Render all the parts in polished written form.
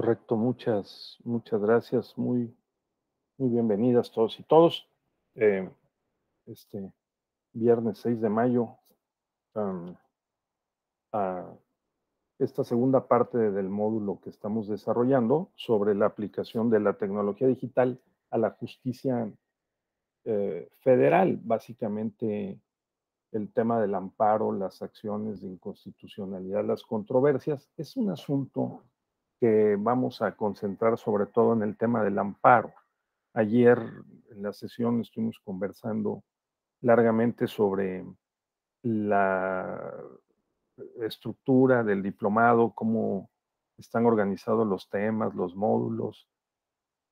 Correcto, muchas gracias. Muy bienvenidas todos y todos. Eh, este viernes 6 de mayo, am, a esta segunda parte del módulo que estamos desarrollando sobre la aplicación de la tecnología digital a la justicia federal. Básicamente, el tema del amparo, las acciones de inconstitucionalidad, las controversias, es un asunto que vamos a concentrar sobre todo en el tema del amparo. Ayer en la sesión estuvimos conversando largamente sobre la estructura del diplomado, cómo están organizados los temas, los módulos,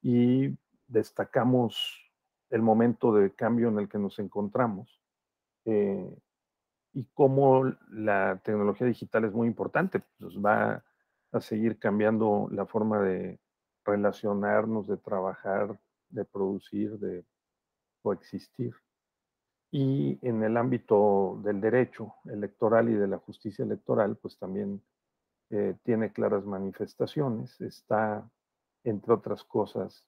y destacamos el momento de cambio en el que nos encontramos, eh, y cómo la tecnología digital es muy importante, pues va a seguir cambiando la forma de relacionarnos, de trabajar, de producir, de coexistir. Y en el ámbito del derecho electoral y de la justicia electoral, pues también tiene claras manifestaciones. Está, entre otras cosas,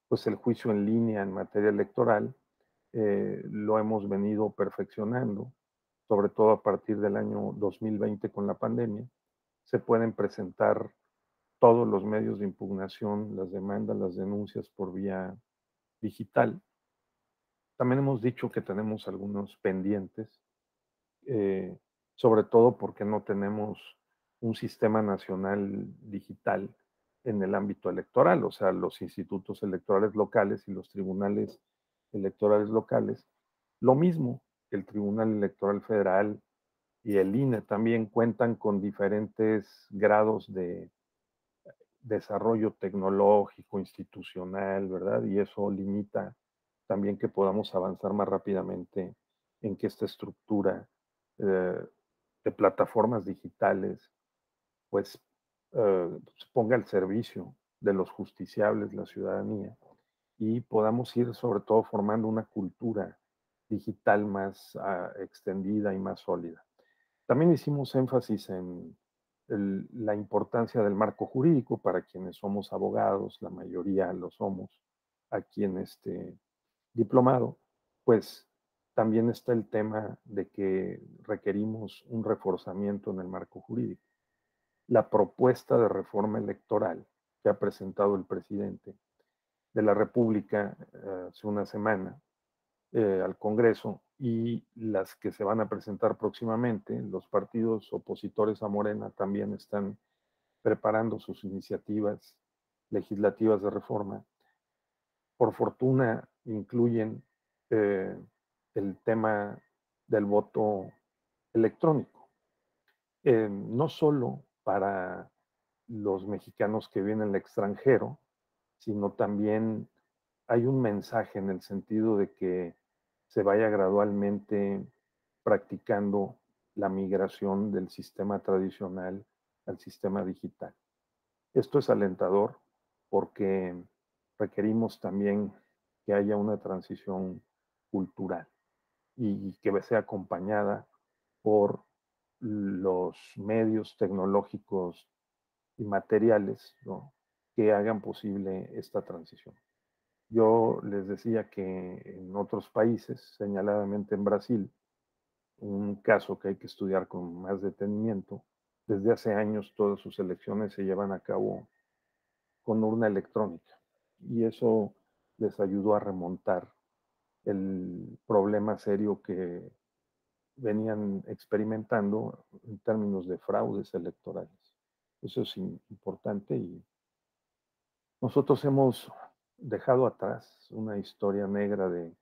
pues el juicio en línea en materia electoral. Lo hemos venido perfeccionando, sobre todo a partir del año 2020 con la pandemia. Se pueden presentar todos los medios de impugnación, las demandas, las denuncias por vía digital. También hemos dicho que tenemos algunos pendientes, eh, sobre todo porque no tenemos un sistema nacional digital en el ámbito electoral, o sea, los institutos electorales locales y los tribunales electorales locales, lo mismo que el Tribunal Electoral Federal y el INE también cuentan con diferentes grados de desarrollo tecnológico, institucional, ¿verdad? Y eso limita también que podamos avanzar más rápidamente en que esta estructura eh, de plataformas digitales, pues, se ponga al servicio de los justiciables, la ciudadanía, y podamos ir sobre todo formando una cultura digital más extendida y más sólida. También hicimos énfasis en la importancia del marco jurídico para quienes somos abogados, la mayoría lo somos aquí en este diplomado, pues también está el tema de que requerimos un reforzamiento en el marco jurídico. La propuesta de reforma electoral que ha presentado el presidente de la República hace una semana al Congreso y las que se van a presentar próximamente. Los partidos opositores a Morena también están preparando sus iniciativas legislativas de reforma. Por fortuna incluyen eh, el tema del voto electrónico, no solo para los mexicanos que viven en el extranjero, sino también hay un mensaje en el sentido de que se vaya gradualmente practicando la migración del sistema tradicional al sistema digital. Esto es alentador porque requerimos también que haya una transición cultural y que sea acompañada por los medios tecnológicos y materiales, ¿no?, que hagan posible esta transición. Yo les decía que en otros países, señaladamente en Brasil, un caso que hay que estudiar con más detenimiento, desde hace años todas sus elecciones se llevan a cabo con urna electrónica y eso les ayudó a remontar el problema serio que venían experimentando en términos de fraudes electorales. Eso es importante y nosotros hemos dejado atrás una historia negra de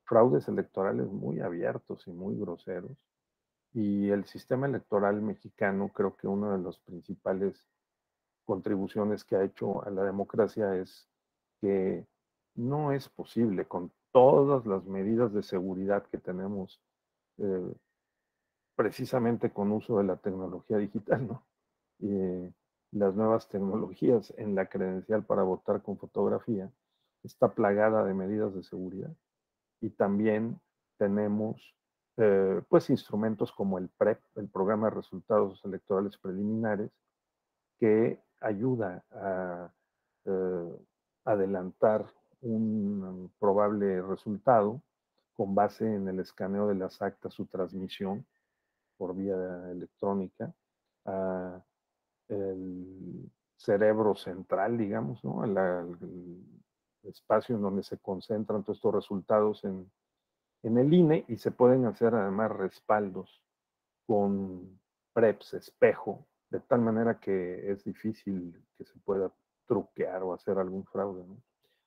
fraudes electorales muy abiertos y muy groseros. Y el sistema electoral mexicano, creo que una de las principales contribuciones que ha hecho a la democracia es que no es posible, con todas las medidas de seguridad que tenemos, eh, precisamente con uso de la tecnología digital, ¿no? Eh, las nuevas tecnologías en la credencial para votar con fotografía está plagada de medidas de seguridad. Y también tenemos pues instrumentos como el PREP, el Programa de Resultados Electorales Preliminares, que ayuda a adelantar un probable resultado con base en el escaneo de las actas, su transmisión por vía electrónica, a el cerebro central, digamos, ¿no? El espacio en donde se concentran todos estos resultados en el INE, y se pueden hacer además respaldos con preps, espejo, de tal manera que es difícil que se pueda truquear o hacer algún fraude, ¿no?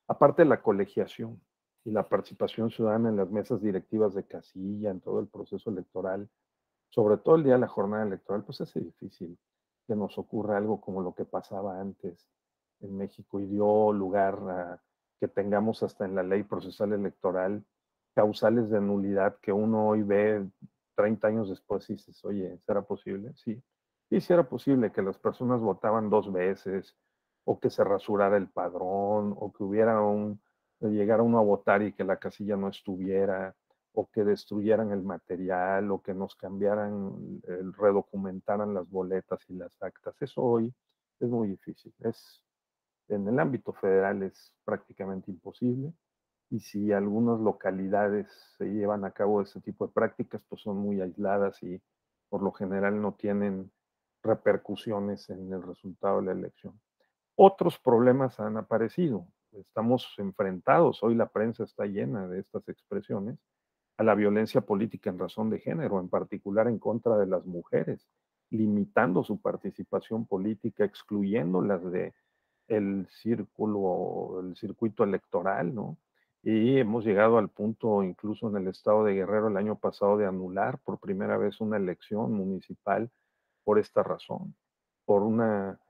Aparte de la colegiación y la participación ciudadana en las mesas directivas de casilla, en todo el proceso electoral, sobre todo el día de la jornada electoral, pues es difícil que nos ocurra algo como lo que pasaba antes en México y dio lugar a que tengamos hasta en la ley procesal electoral causales de nulidad que uno hoy ve 30 años después y dices, oye, ¿será posible? Sí, sí era posible que las personas votaban 2 veces, o que se rasurara el padrón, o que llegara uno a votar y que la casilla no estuviera, o que destruyeran el material, o que nos cambiaran, redocumentaran las boletas y las actas. Eso hoy es muy difícil. En el ámbito federal es prácticamente imposible, y si algunas localidades se llevan a cabo ese tipo de prácticas, pues son muy aisladas y por lo general no tienen repercusiones en el resultado de la elección. Otros problemas han aparecido. Estamos enfrentados, hoy la prensa está llena de estas expresiones, a la violencia política en razón de género, en particular en contra de las mujeres, limitando su participación política, excluyéndolas de el circuito electoral, ¿no? Y hemos llegado al punto, incluso en el estado de Guerrero el año pasado, de anular por primera vez una elección municipal por esta razón, por una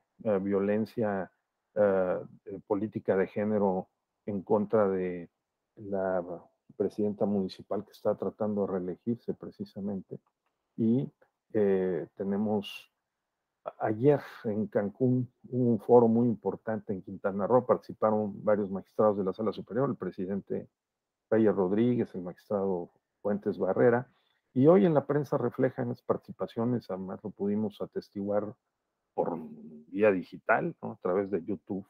violencia política de género en contra de la presidenta municipal que está tratando de reelegirse precisamente. Y tenemos ayer en Cancún un foro muy importante en Quintana Roo, participaron varios magistrados de la Sala Superior, el presidente Reyes Rodríguez, el magistrado Fuentes Barrera, y hoy en la prensa reflejan las participaciones, además lo pudimos atestiguar por vía digital, ¿no? A través de YouTube.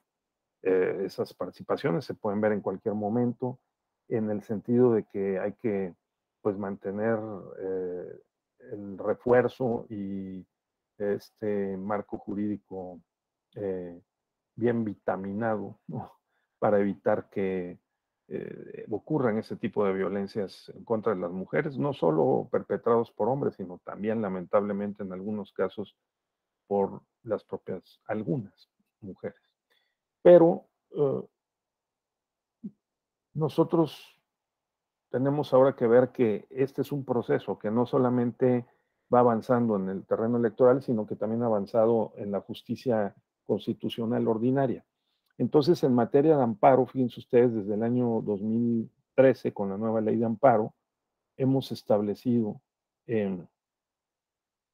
Esas participaciones se pueden ver en cualquier momento, en el sentido de que hay que, pues, mantener el refuerzo y este marco jurídico bien vitaminado, ¿no? Para evitar que ocurran ese tipo de violencias en contra de las mujeres, no solo perpetrados por hombres, sino también lamentablemente en algunos casos por las propias, algunas mujeres. Pero nosotros tenemos ahora que ver que este es un proceso que no solamente va avanzando en el terreno electoral, sino que también ha avanzado en la justicia constitucional ordinaria. Entonces, en materia de amparo, fíjense ustedes, desde el año 2013, con la nueva ley de amparo, hemos establecido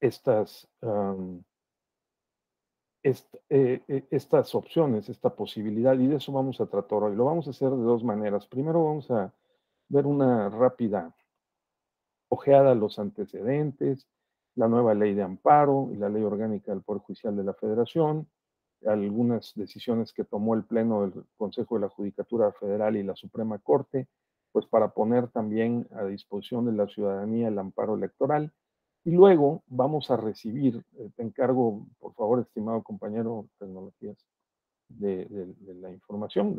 estas, estas opciones, esta posibilidad, y de eso vamos a tratar hoy. Lo vamos a hacer de dos maneras. Primero vamos a ver una rápida ojeada a los antecedentes, la nueva ley de amparo y la ley orgánica del Poder Judicial de la Federación, algunas decisiones que tomó el Pleno del Consejo de la Judicatura Federal y la Suprema Corte, pues para poner también a disposición de la ciudadanía el amparo electoral. Y luego vamos a recibir, te encargo, por favor, estimado compañero de tecnologías, de la información,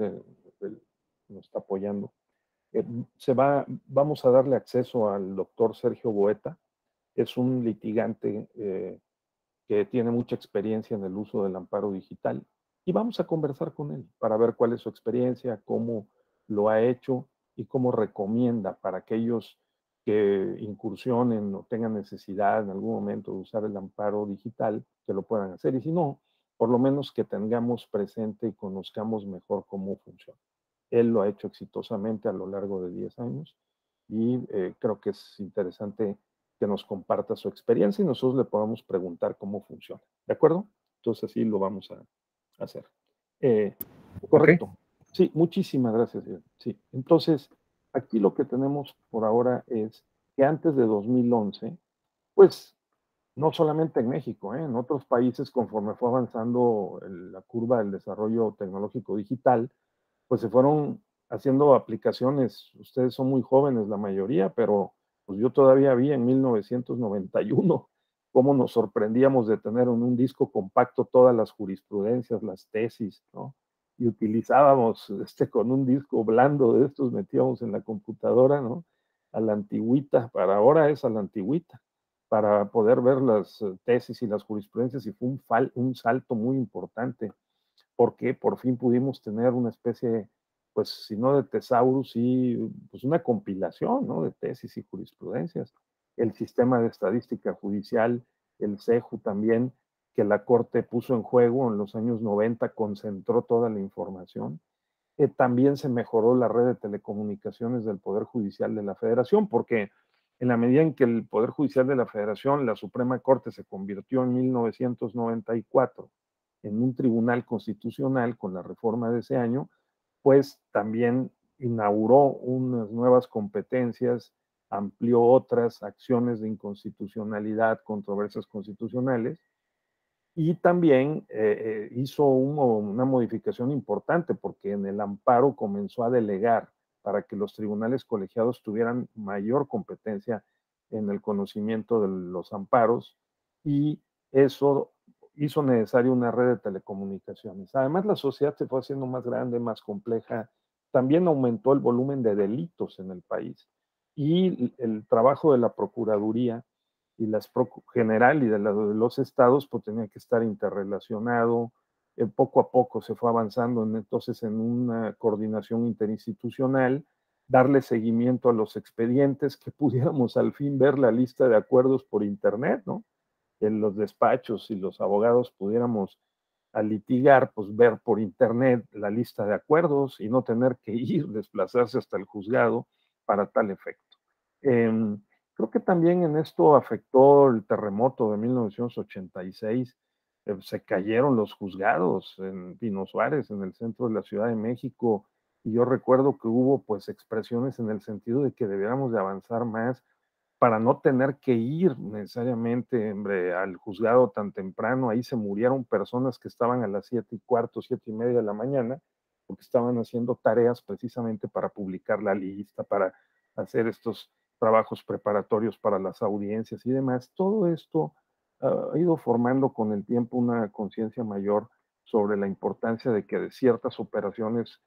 nos está apoyando. Vamos a darle acceso al doctor Sergio Boeta. Es un litigante que tiene mucha experiencia en el uso del amparo digital, y vamos a conversar con él para ver cuál es su experiencia, cómo lo ha hecho y cómo recomienda para aquellos que incursionen o tengan necesidad en algún momento de usar el amparo digital, que lo puedan hacer, y si no, por lo menos que tengamos presente y conozcamos mejor cómo funciona. Él lo ha hecho exitosamente a lo largo de 10 años, y creo que es interesante que nos comparta su experiencia y nosotros le podamos preguntar cómo funciona. ¿De acuerdo? Entonces así lo vamos a hacer. Ok. Correcto. Sí, muchísimas gracias. Sí, entonces aquí lo que tenemos por ahora es que antes de 2011, pues no solamente en México, en otros países, conforme fue avanzando la curva del desarrollo tecnológico digital, pues se fueron haciendo aplicaciones. Ustedes son muy jóvenes la mayoría, pero pues yo todavía vi en 1991 cómo nos sorprendíamos de tener en un disco compacto todas las jurisprudencias, las tesis, ¿no? Y utilizábamos con un disco blando de estos, metíamos en la computadora, ¿no? A la antigüita, para ahora es a la antigüita, para poder ver las tesis y las jurisprudencias, y fue un salto muy importante, porque por fin pudimos tener una especie, pues si no de tesaurus, sí, pues una compilación, ¿no? De tesis y jurisprudencias. El sistema de estadística judicial, el CEJU también, que la Corte puso en juego en los años 90, concentró toda la información. También se mejoró la red de telecomunicaciones del Poder Judicial de la Federación, porque en la medida en que el Poder Judicial de la Federación, la Suprema Corte, se convirtió en 1994 en un tribunal constitucional con la reforma de ese año, pues también inauguró unas nuevas competencias, amplió otras acciones de inconstitucionalidad, controversias constitucionales, y también hizo una modificación importante, porque en el amparo comenzó a delegar para que los tribunales colegiados tuvieran mayor competencia en el conocimiento de los amparos, y eso hizo necesaria una red de telecomunicaciones. Además, la sociedad se fue haciendo más grande, más compleja, también aumentó el volumen de delitos en el país, y el trabajo de la Procuraduría y las general y de los estados, pues tenía que estar interrelacionado. Poco a poco se fue avanzando entonces en una coordinación interinstitucional, darle seguimiento a los expedientes, que pudiéramos al fin ver la lista de acuerdos por internet, ¿no? En los despachos y los abogados pudiéramos al litigar, pues ver por internet la lista de acuerdos y no tener que ir, desplazarse hasta el juzgado para tal efecto. Creo que también en esto afectó el terremoto de 1986. Se cayeron los juzgados en Pino Suárez, en el centro de la Ciudad de México, y yo recuerdo que hubo pues expresiones en el sentido de que debiéramos de avanzar más para no tener que ir necesariamente, hombre, al juzgado tan temprano. Ahí se murieron personas que estaban a las 7:15, 7:30 de la mañana, porque estaban haciendo tareas precisamente para publicar la lista, para hacer estos trabajos preparatorios para las audiencias y demás. Todo esto ha ido formando con el tiempo una conciencia mayor sobre la importancia de que de ciertas operaciones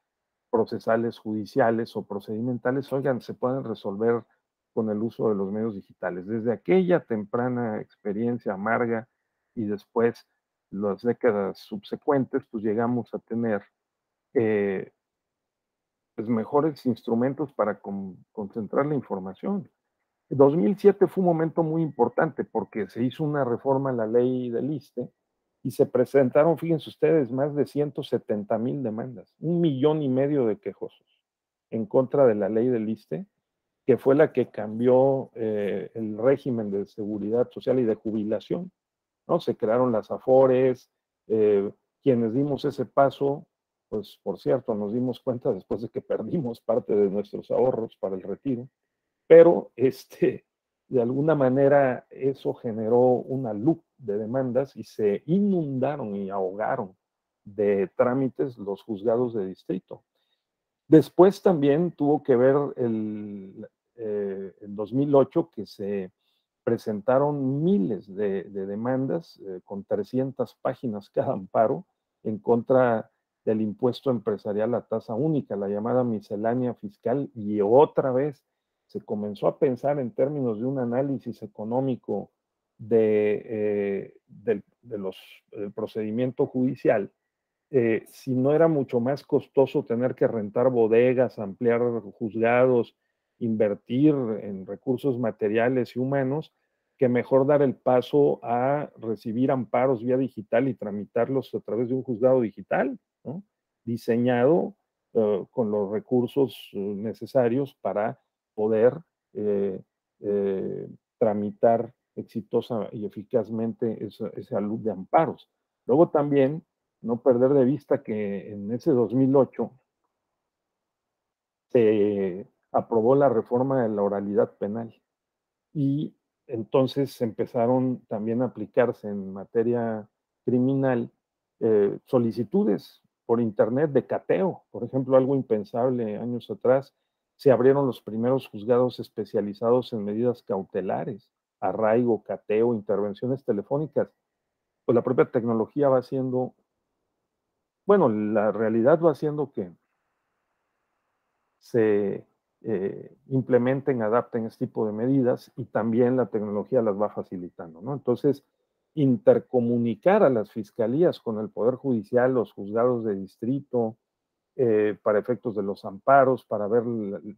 procesales, judiciales o procedimentales, oigan, se pueden resolver con el uso de los medios digitales. Desde aquella temprana experiencia amarga y después las décadas subsecuentes, pues llegamos a tener eh, pues mejores instrumentos para concentrar la información. 2007 fue un momento muy importante porque se hizo una reforma a la ley del ISSSTE y se presentaron, fíjense ustedes, más de 170,000 demandas, 1,500,000 de quejosos en contra de la ley del ISSSTE, que fue la que cambió el régimen de seguridad social y de jubilación, ¿no? Se crearon las AFORES. Quienes dimos ese paso, pues por cierto, nos dimos cuenta después de que perdimos parte de nuestros ahorros para el retiro, pero de alguna manera eso generó una luz de demandas y se inundaron y ahogaron de trámites los juzgados de distrito. Después también tuvo que ver en 2008 que se presentaron miles de demandas con 300 páginas cada amparo en contra del impuesto empresarial a tasa única, la llamada miscelánea fiscal, y otra vez se comenzó a pensar en términos de un análisis económico del procedimiento judicial, si no era mucho más costoso tener que rentar bodegas, ampliar juzgados, invertir en recursos materiales y humanos, que mejor dar el paso a recibir amparos vía digital y tramitarlos a través de un juzgado digital, ¿no? Diseñado con los recursos necesarios para poder eh, eh, tramitar exitosa y eficazmente esa luz de amparos. Luego también no perder de vista que en ese 2008 se aprobó la reforma de la oralidad penal, y entonces empezaron también a aplicarse en materia criminal solicitudes por internet de cateo. Por ejemplo, algo impensable años atrás, se abrieron los primeros juzgados especializados en medidas cautelares, arraigo, cateo, intervenciones telefónicas. Pues la propia tecnología va haciendo, bueno, la realidad va haciendo que se implementen, adapten este tipo de medidas y también la tecnología las va facilitando, ¿no? Entonces, intercomunicar a las fiscalías con el Poder Judicial, los juzgados de distrito, para efectos de los amparos, para ver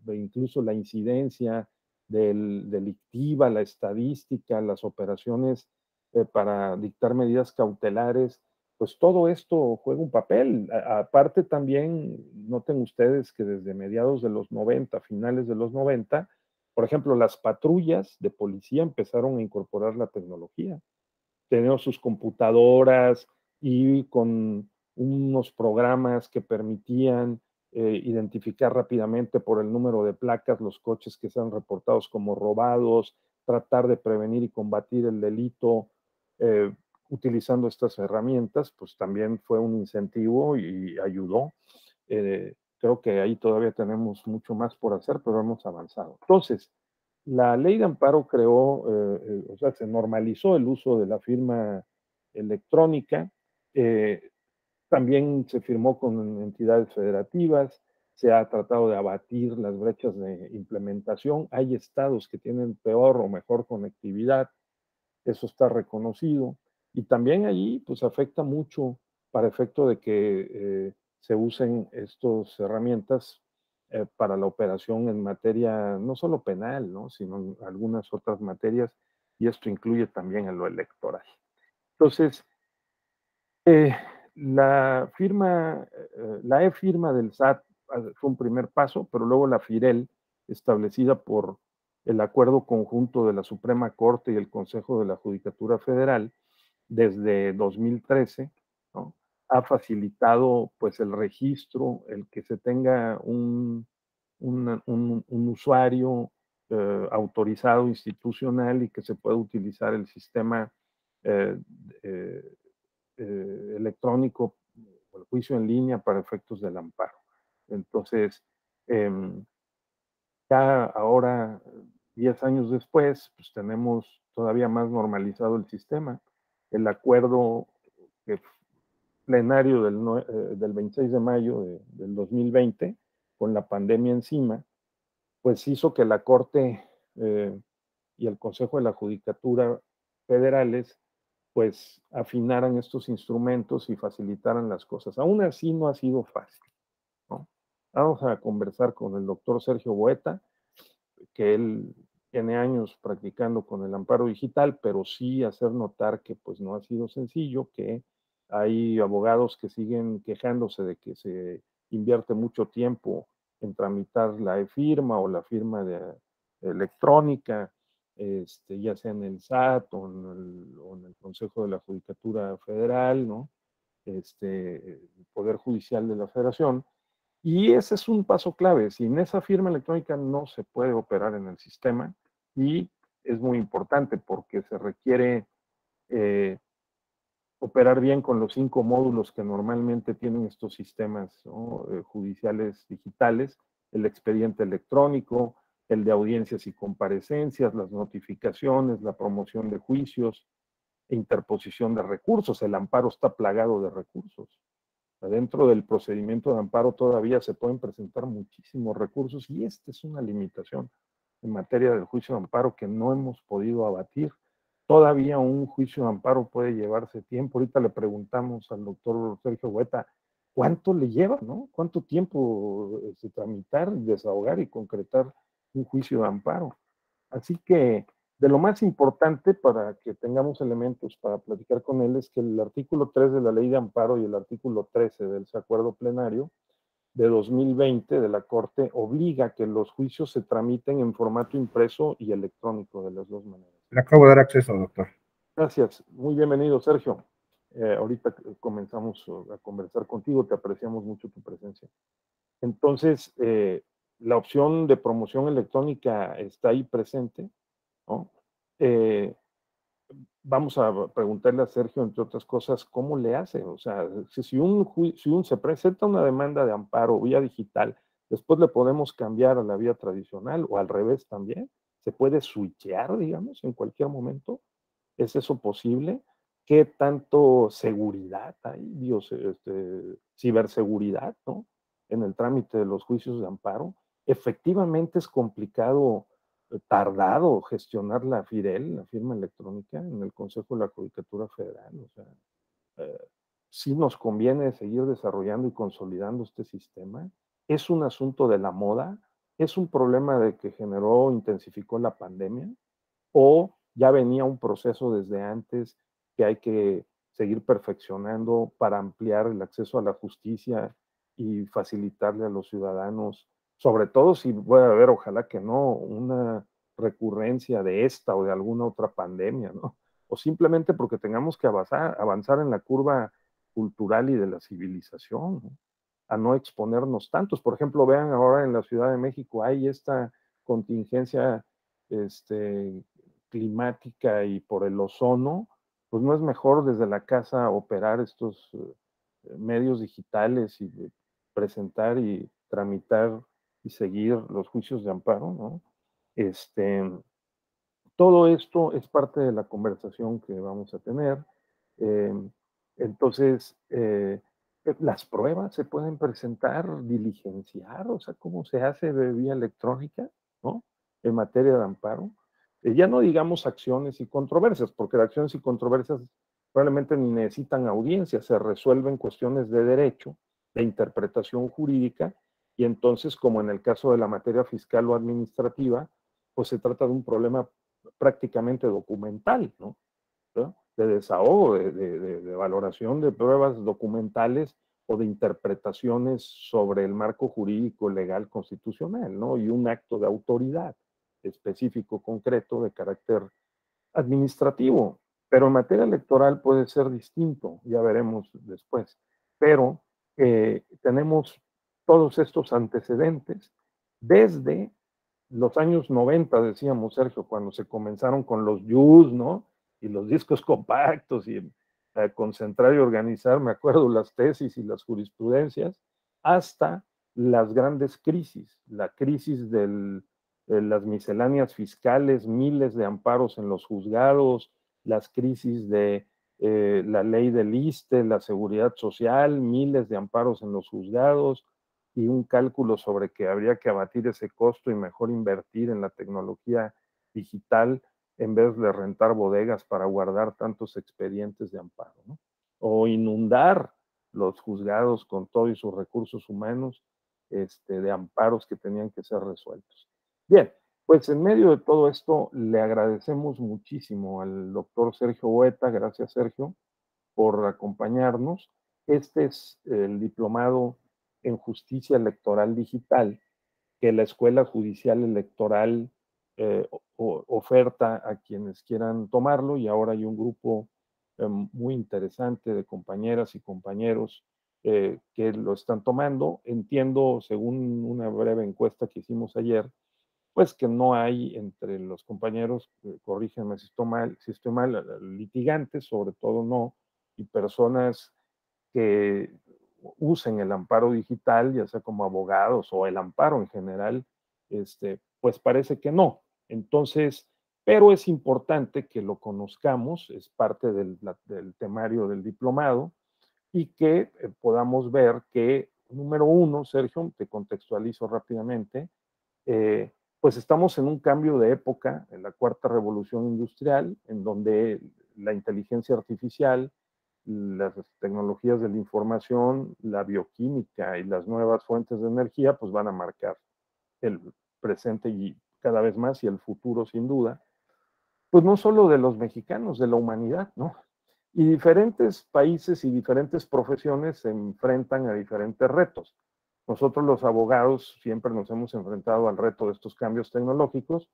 incluso la incidencia delictiva, la estadística, las operaciones para dictar medidas cautelares, pues todo esto juega un papel. Aparte también, noten ustedes que desde mediados de los 90, finales de los 90, por ejemplo, las patrullas de policía empezaron a incorporar la tecnología. Tenían sus computadoras y con unos programas que permitían identificar rápidamente por el número de placas los coches que sean reportados como robados, tratar de prevenir y combatir el delito utilizando estas herramientas, pues también fue un incentivo y ayudó. Creo que ahí todavía tenemos mucho más por hacer, pero hemos avanzado. Entonces, la ley de amparo creó, o sea, se normalizó el uso de la firma electrónica, eh, también se firmó con entidades federativas, se ha tratado de abatir las brechas de implementación. Hay estados que tienen peor o mejor conectividad, eso está reconocido. Y también allí, pues afecta mucho para efecto de que se usen estas herramientas para la operación en materia no solo penal, ¿no? Sino en algunas otras materias, y esto incluye también en lo electoral. Entonces, eh, la e-firma del SAT fue un primer paso, pero luego la FIREL, establecida por el acuerdo conjunto de la Suprema Corte y el Consejo de la Judicatura Federal desde 2013, ¿no? Ha facilitado pues el registro, el que se tenga un usuario autorizado institucional y que se pueda utilizar el sistema eh, eh, electrónico o el juicio en línea para efectos del amparo. Entonces, eh, ya ahora, 10 años después, pues tenemos todavía más normalizado el sistema. El acuerdo que plenario del 26 de mayo del 2020, con la pandemia encima, pues hizo que la Corte y el Consejo de la Judicatura federales pues afinaran estos instrumentos y facilitaran las cosas. Aún así no ha sido fácil, ¿no? Vamos a conversar con el doctor Sergio Boeta, que él tiene años practicando con el amparo digital, pero sí hacer notar que pues no ha sido sencillo, que hay abogados que siguen quejándose de que se invierte mucho tiempo en tramitar la e-firma o la firma electrónica, ya sea en el SAT o en el Consejo de la Judicatura Federal, ¿no? El Poder Judicial de la Federación, y ese es un paso clave. Sin esa firma electrónica no se puede operar en el sistema y es muy importante porque se requiere eh, operar bien con los 5 módulos que normalmente tienen estos sistemas, ¿no? Judiciales digitales: el expediente electrónico, el de audiencias y comparecencias, las notificaciones, la promoción de juicios e interposición de recursos. El amparo está plagado de recursos. Dentro del procedimiento de amparo todavía se pueden presentar muchísimos recursos y esta es una limitación en materia del juicio de amparo que no hemos podido abatir. Todavía un juicio de amparo puede llevarse tiempo. Ahorita le preguntamos al doctor Sergio Hueta cuánto le lleva, ¿no? ¿Cuánto tiempo tramitar, desahogar y concretar un juicio de amparo? Así que de lo más importante para que tengamos elementos para platicar con él es que el artículo 3 de la Ley de Amparo y el artículo 13 del acuerdo plenario de 2020 de la Corte obliga a que los juicios se tramiten en formato impreso y electrónico, de las dos maneras. Le acabo de dar acceso, doctor. Gracias. Muy bienvenido, Sergio. Ahorita comenzamos a conversar contigo, te apreciamos mucho tu presencia. Entonces, la opción de promoción electrónica está ahí presente, ¿no? eh, vamos a preguntarle a Sergio, entre otras cosas, ¿cómo le hace? O sea, si se presenta una demanda de amparo vía digital, después le podemos cambiar a la vía tradicional o al revés también. Se puede switchear, digamos, en cualquier momento. ¿Es eso posible? ¿Qué tanto seguridad hay, ciberseguridad, ¿no? En el trámite de los juicios de amparo. Efectivamente es complicado, tardado gestionar la FIDEL, la firma electrónica, en el Consejo de la Judicatura Federal. O sea, eh, sí nos conviene seguir desarrollando y consolidando este sistema. Es un asunto de la moda, es un problema de que generó, intensificó la pandemia, o ya venía un proceso desde antes que hay que seguir perfeccionando para ampliar el acceso a la justicia y facilitarle a los ciudadanos, sobre todo si puede haber, ojalá que no, una recurrencia de esta o de alguna otra pandemia, ¿no? O simplemente porque tengamos que avanzar en la curva cultural y de la civilización, ¿no? A no exponernos tantos. Por ejemplo, vean ahora en la Ciudad de México hay esta contingencia este, climática y por el ozono, pues no es mejor desde la casa operar estos medios digitales y presentar y tramitar y seguir los juicios de amparo, ¿no? Este, todo esto es parte de la conversación que vamos a tener. Eh, entonces, las pruebas se pueden presentar, diligenciar, o sea, cómo se hace de vía electrónica, ¿no? En materia de amparo. Ya no digamos acciones y controversias, porque las acciones y controversias probablemente ni necesitan audiencia, se resuelven cuestiones de derecho, de interpretación jurídica, y entonces, como en el caso de la materia fiscal o administrativa, pues se trata de un problema prácticamente documental, ¿no? De desahogo, de valoración de pruebas documentales o de interpretaciones sobre el marco jurídico legal constitucional, ¿no? Y un acto de autoridad específico, concreto, de carácter administrativo. Pero en materia electoral puede ser distinto, ya veremos después. Pero tenemos todos estos antecedentes desde los años 90, decíamos, Sergio, cuando se comenzaron con los yus, ¿no? Y los discos compactos y concentrar y organizar, me acuerdo, las tesis y las jurisprudencias, hasta las grandes crisis, la crisis de las misceláneas fiscales, miles de amparos en los juzgados, las crisis de la ley del ISSSTE, la seguridad social, miles de amparos en los juzgados, y un cálculo sobre que habría que abatir ese costo y mejor invertir en la tecnología digital en vez de rentar bodegas para guardar tantos expedientes de amparo, ¿no? O inundar los juzgados con todo y sus recursos humanos de amparos que tenían que ser resueltos. Bien, pues en medio de todo esto le agradecemos muchísimo al doctor Sergio Hueta, gracias Sergio, por acompañarnos. Este es el diplomado en justicia electoral digital que la Escuela Judicial Electoral oferta a quienes quieran tomarlo, y ahora hay un grupo muy interesante de compañeras y compañeros que lo están tomando. Entiendo, según una breve encuesta que hicimos ayer, pues que no hay entre los compañeros, corrígenme si estoy mal, litigantes, sobre todo no, y personas que usen el amparo digital, ya sea como abogados o el amparo en general, pues parece que no. Entonces, pero es importante que lo conozcamos, es parte del temario del diplomado, y que podamos ver que, número uno, Sergio, te contextualizo rápidamente, pues estamos en un cambio de época, en la cuarta revolución industrial, en donde la inteligencia artificial, las tecnologías de la información, la bioquímica y las nuevas fuentes de energía, pues van a marcar el presente y cada vez más y el futuro sin duda, pues no solo de los mexicanos, de la humanidad, ¿no? Y diferentes países y diferentes profesiones se enfrentan a diferentes retos. Nosotros los abogados siempre nos hemos enfrentado al reto de estos cambios tecnológicos,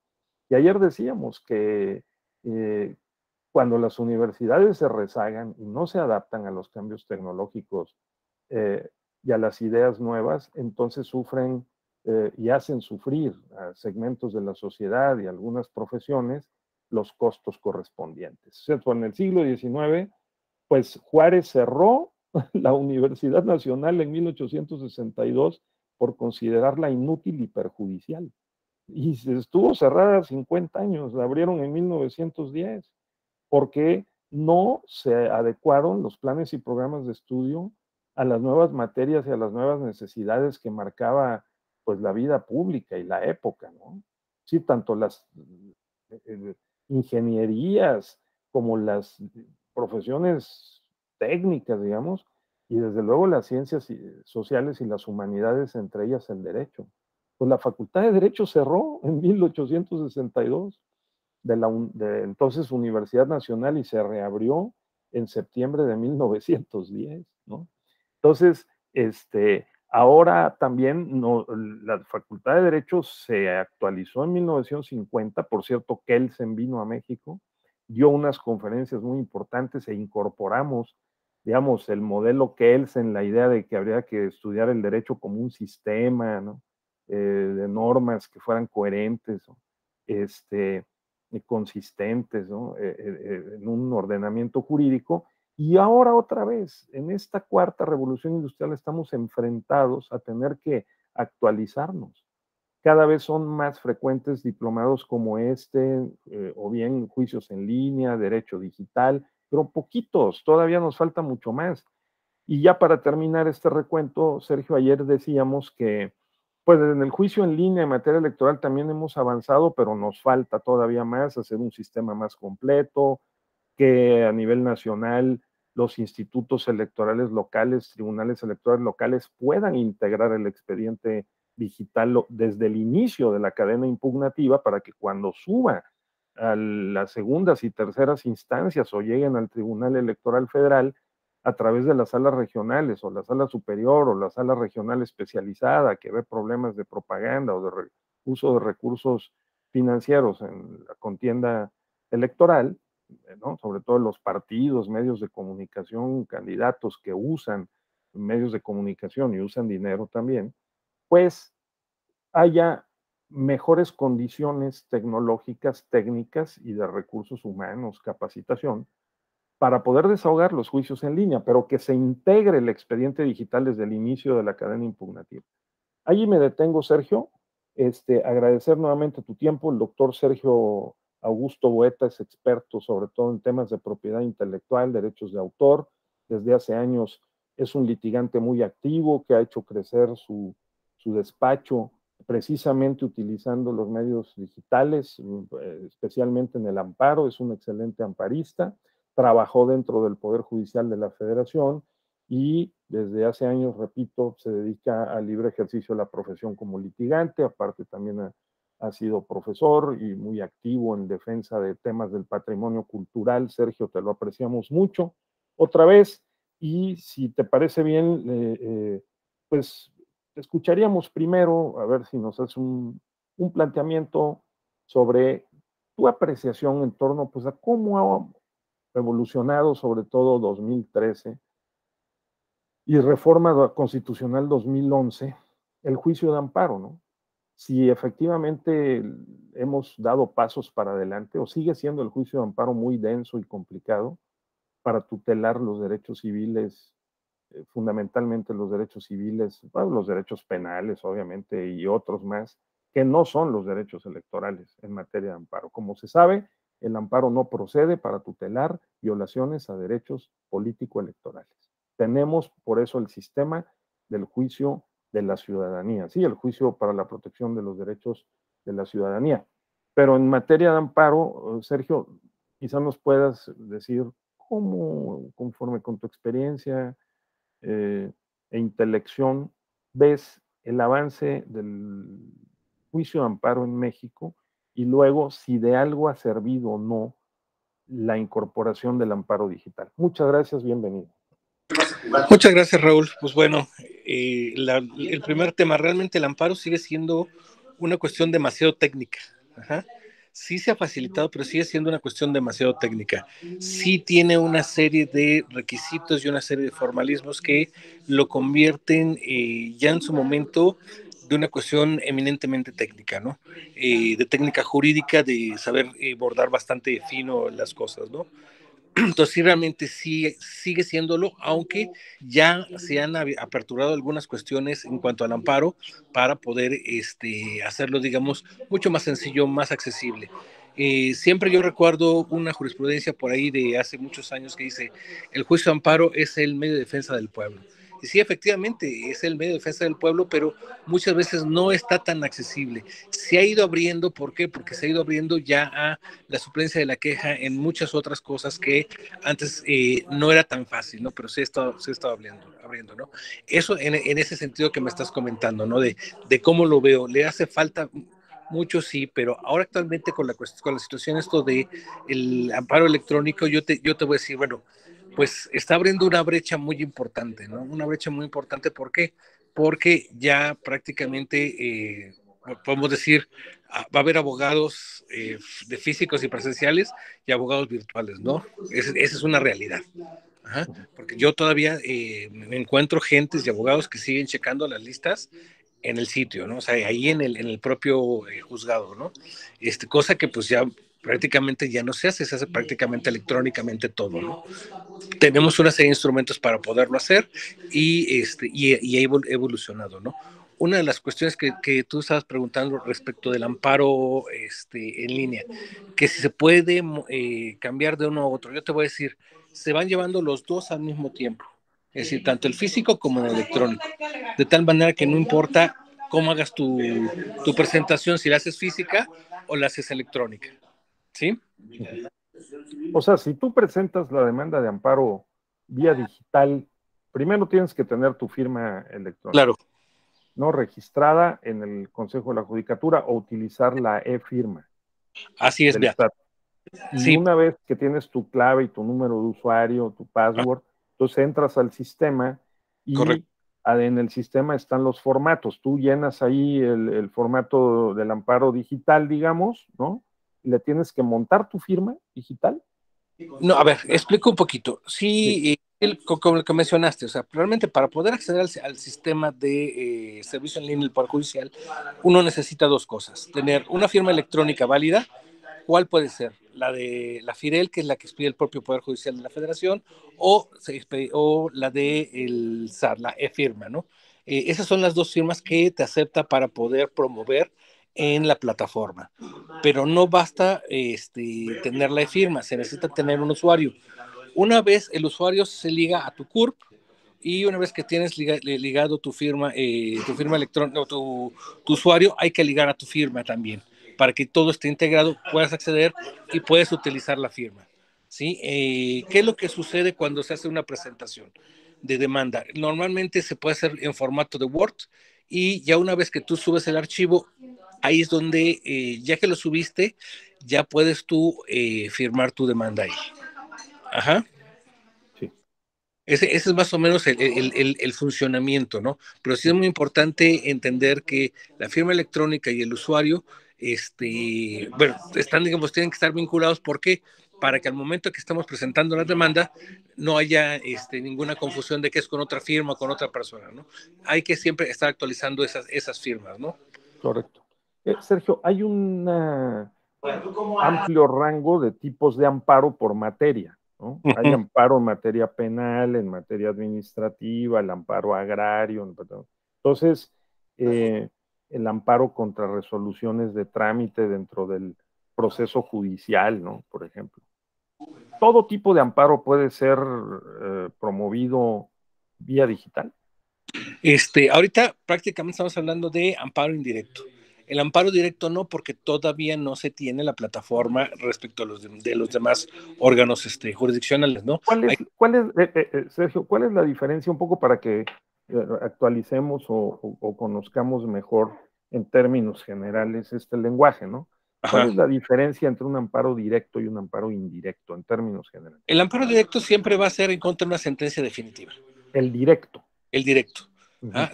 y ayer decíamos que cuando las universidades se rezagan y no se adaptan a los cambios tecnológicos y a las ideas nuevas, entonces sufren y hacen sufrir a segmentos de la sociedad y algunas profesiones los costos correspondientes. Eso en el siglo XIX, pues Juárez cerró la Universidad Nacional en 1862 por considerarla inútil y perjudicial. Y se estuvo cerrada 50 años, la abrieron en 1910, porque no se adecuaron los planes y programas de estudio a las nuevas materias y a las nuevas necesidades que marcaba pues la vida pública y la época, ¿no? Sí, tanto las ingenierías como las profesiones técnicas, digamos, y desde luego las ciencias sociales y las humanidades, entre ellas el derecho. Pues la Facultad de Derecho cerró en 1862 de entonces Universidad Nacional y se reabrió en septiembre de 1910, ¿no? Entonces, ahora también no, la Facultad de Derecho se actualizó en 1950, por cierto, Kelsen vino a México, dio unas conferencias muy importantes e incorporamos, digamos, el modelo Kelsen, la idea de que habría que estudiar el derecho como un sistema, ¿no? De normas que fueran coherentes, ¿no? Consistentes, ¿no? En un ordenamiento jurídico. Y ahora otra vez, en esta cuarta revolución industrial estamos enfrentados a tener que actualizarnos. Cada vez son más frecuentes diplomados como o bien juicios en línea, derecho digital, pero poquitos, todavía nos falta mucho más. Y ya para terminar este recuento, Sergio, ayer decíamos que pues en el juicio en línea en materia electoral también hemos avanzado, pero nos falta todavía más hacer un sistema más completo, que a nivel nacional los institutos electorales locales, tribunales electorales locales puedan integrar el expediente digital desde el inicio de la cadena impugnativa para que cuando suba a las segundas y terceras instancias o lleguen al Tribunal Electoral Federal a través de las salas regionales o la sala superior o la sala regional especializada que ve problemas de propaganda o de uso de recursos financieros en la contienda electoral, ¿no? Sobre todo los partidos, medios de comunicación, candidatos que usan medios de comunicación y usan dinero también, pues haya mejores condiciones tecnológicas, técnicas y de recursos humanos, capacitación, para poder desahogar los juicios en línea, pero que se integre el expediente digital desde el inicio de la cadena impugnativa. Allí me detengo, Sergio. Agradecer nuevamente tu tiempo. El doctor Sergio Augusto Boeta es experto sobre todo en temas de propiedad intelectual, derechos de autor. Desde hace años es un litigante muy activo que ha hecho crecer su despacho precisamente utilizando los medios digitales, especialmente en el amparo. Es un excelente amparista. Trabajó dentro del Poder Judicial de la Federación y desde hace años, repito, se dedica al libre ejercicio de la profesión como litigante, aparte también ha sido profesor y muy activo en defensa de temas del patrimonio cultural. Sergio, te lo apreciamos mucho otra vez y si te parece bien, pues escucharíamos primero, a ver si nos hace un planteamiento sobre tu apreciación en torno pues, a cómo ha evolucionado, sobre todo 2013, y reforma constitucional 2011, el juicio de amparo, ¿no? Si efectivamente hemos dado pasos para adelante o sigue siendo el juicio de amparo muy denso y complicado para tutelar los derechos civiles, fundamentalmente los derechos civiles, bueno, los derechos penales, obviamente, y otros más, que no son los derechos electorales en materia de amparo. Como se sabe, el amparo no procede para tutelar violaciones a derechos político-electorales. Tenemos por eso el sistema del juicio de la ciudadanía, sí, el juicio para la protección de los derechos de la ciudadanía. Pero en materia de amparo, Sergio, quizás nos puedas decir cómo, conforme con tu experiencia e intelección, ves el avance del juicio de amparo en México y luego si de algo ha servido o no la incorporación del amparo digital. Muchas gracias, bienvenido. Muchas gracias, Raúl. Pues bueno, el primer tema, realmente el amparo sigue siendo una cuestión demasiado técnica. Ajá. Sí se ha facilitado, pero sigue siendo una cuestión demasiado técnica. Sí tiene una serie de requisitos y una serie de formalismos que lo convierten ya en su momento de una cuestión eminentemente técnica, ¿no? De técnica jurídica, de saber bordar bastante fino las cosas, ¿no? Entonces sí, realmente sí, sigue siéndolo, aunque ya se han aperturado algunas cuestiones en cuanto al amparo para poder hacerlo, digamos, mucho más sencillo, más accesible. Siempre yo recuerdo una jurisprudencia por ahí de hace muchos años que dice, el juicio de amparo es el medio de defensa del pueblo. Y sí, efectivamente, es el medio de defensa del pueblo, pero muchas veces no está tan accesible. Se ha ido abriendo, ¿por qué? Porque se ha ido abriendo ya a la suplencia de la queja en muchas otras cosas que antes no era tan fácil, ¿no? Pero se ha estado abriendo, ¿no? Eso en ese sentido que me estás comentando, ¿no? De cómo lo veo. Le hace falta mucho, sí, pero ahora actualmente con la situación esto de el amparo electrónico, yo te voy a decir, bueno, pues está abriendo una brecha muy importante, ¿no? Una brecha muy importante, ¿por qué? Porque ya prácticamente, podemos decir, va a haber abogados de físicos y presenciales y abogados virtuales, ¿no? Esa es una realidad. Ajá, porque yo todavía me encuentro gentes y abogados que siguen checando las listas en el sitio, ¿no? O sea, ahí en el propio juzgado, ¿no? Cosa que pues ya prácticamente ya no se hace prácticamente electrónicamente todo, ¿no? Tenemos una serie de instrumentos para poderlo hacer y ha evolucionado, ¿no? Una de las cuestiones que tú estabas preguntando respecto del amparo en línea, que si se puede cambiar de uno a otro, yo te voy a decir, se van llevando los dos al mismo tiempo, es decir, tanto el físico como el electrónico, de tal manera que no importa cómo hagas tu presentación, si la haces física o la haces electrónica, ¿sí? O sea, si tú presentas la demanda de amparo vía digital, primero tienes que tener tu firma electrónica. Claro. No registrada en el Consejo de la Judicatura o utilizar la e-firma. Así es, Beato. Y sí, una vez que tienes tu clave y tu número de usuario, tu password, entonces entras al sistema y correcto, en el sistema están los formatos. Tú llenas ahí el formato del amparo digital, digamos, ¿no? Y le tienes que montar tu firma digital. No, a ver, explico un poquito. Sí, como lo que mencionaste, o sea, realmente para poder acceder al sistema de servicio en línea del Poder Judicial, uno necesita dos cosas. Tener una firma electrónica válida. ¿Cuál puede ser? La de la FIREL, que es la que expide el propio Poder Judicial de la Federación, o la de el SAR, la e-firma, ¿no? Esas son las dos firmas que te acepta para poder promover en la plataforma. Pero no basta tener la e-firma, se necesita tener un usuario. Una vez el usuario se liga a tu CURP, y una vez que tienes ligado tu firma electrónica, tu usuario, hay que ligar a tu firma también, para que todo esté integrado, puedas acceder y puedes utilizar la firma, ¿sí? ¿Qué es lo que sucede cuando se hace una presentación de demanda? Normalmente se puede hacer en formato de Word y ya una vez que tú subes el archivo, ahí es donde, ya que lo subiste, ya puedes tú firmar tu demanda ahí. Ajá. Sí. Ese es más o menos el funcionamiento, ¿no? Pero sí es muy importante entender que la firma electrónica y el usuario, bueno, digamos, tienen que estar vinculados. ¿Por qué? Para que al momento que estamos presentando la demanda no haya ninguna confusión de que es con otra firma o con otra persona, ¿no? Hay que siempre estar actualizando esas firmas, ¿no? Correcto. Sergio, hay un amplio rango de tipos de amparo por materia, ¿no? Uh-huh. Hay amparo en materia penal, en materia administrativa, el amparo agrario. Entonces, el amparo contra resoluciones de trámite dentro del proceso judicial, ¿no? Por ejemplo. ¿Todo tipo de amparo puede ser promovido vía digital? Ahorita prácticamente estamos hablando de amparo indirecto. El amparo directo no, porque todavía no se tiene la plataforma respecto a de los demás órganos jurisdiccionales, ¿no? Sergio, cuál es la diferencia un poco para que actualicemos o conozcamos mejor en términos generales este lenguaje, ¿no? ¿Cuál es la diferencia entre un amparo directo y un amparo indirecto en términos generales? El amparo directo siempre va a ser en contra de una sentencia definitiva. El directo. El directo.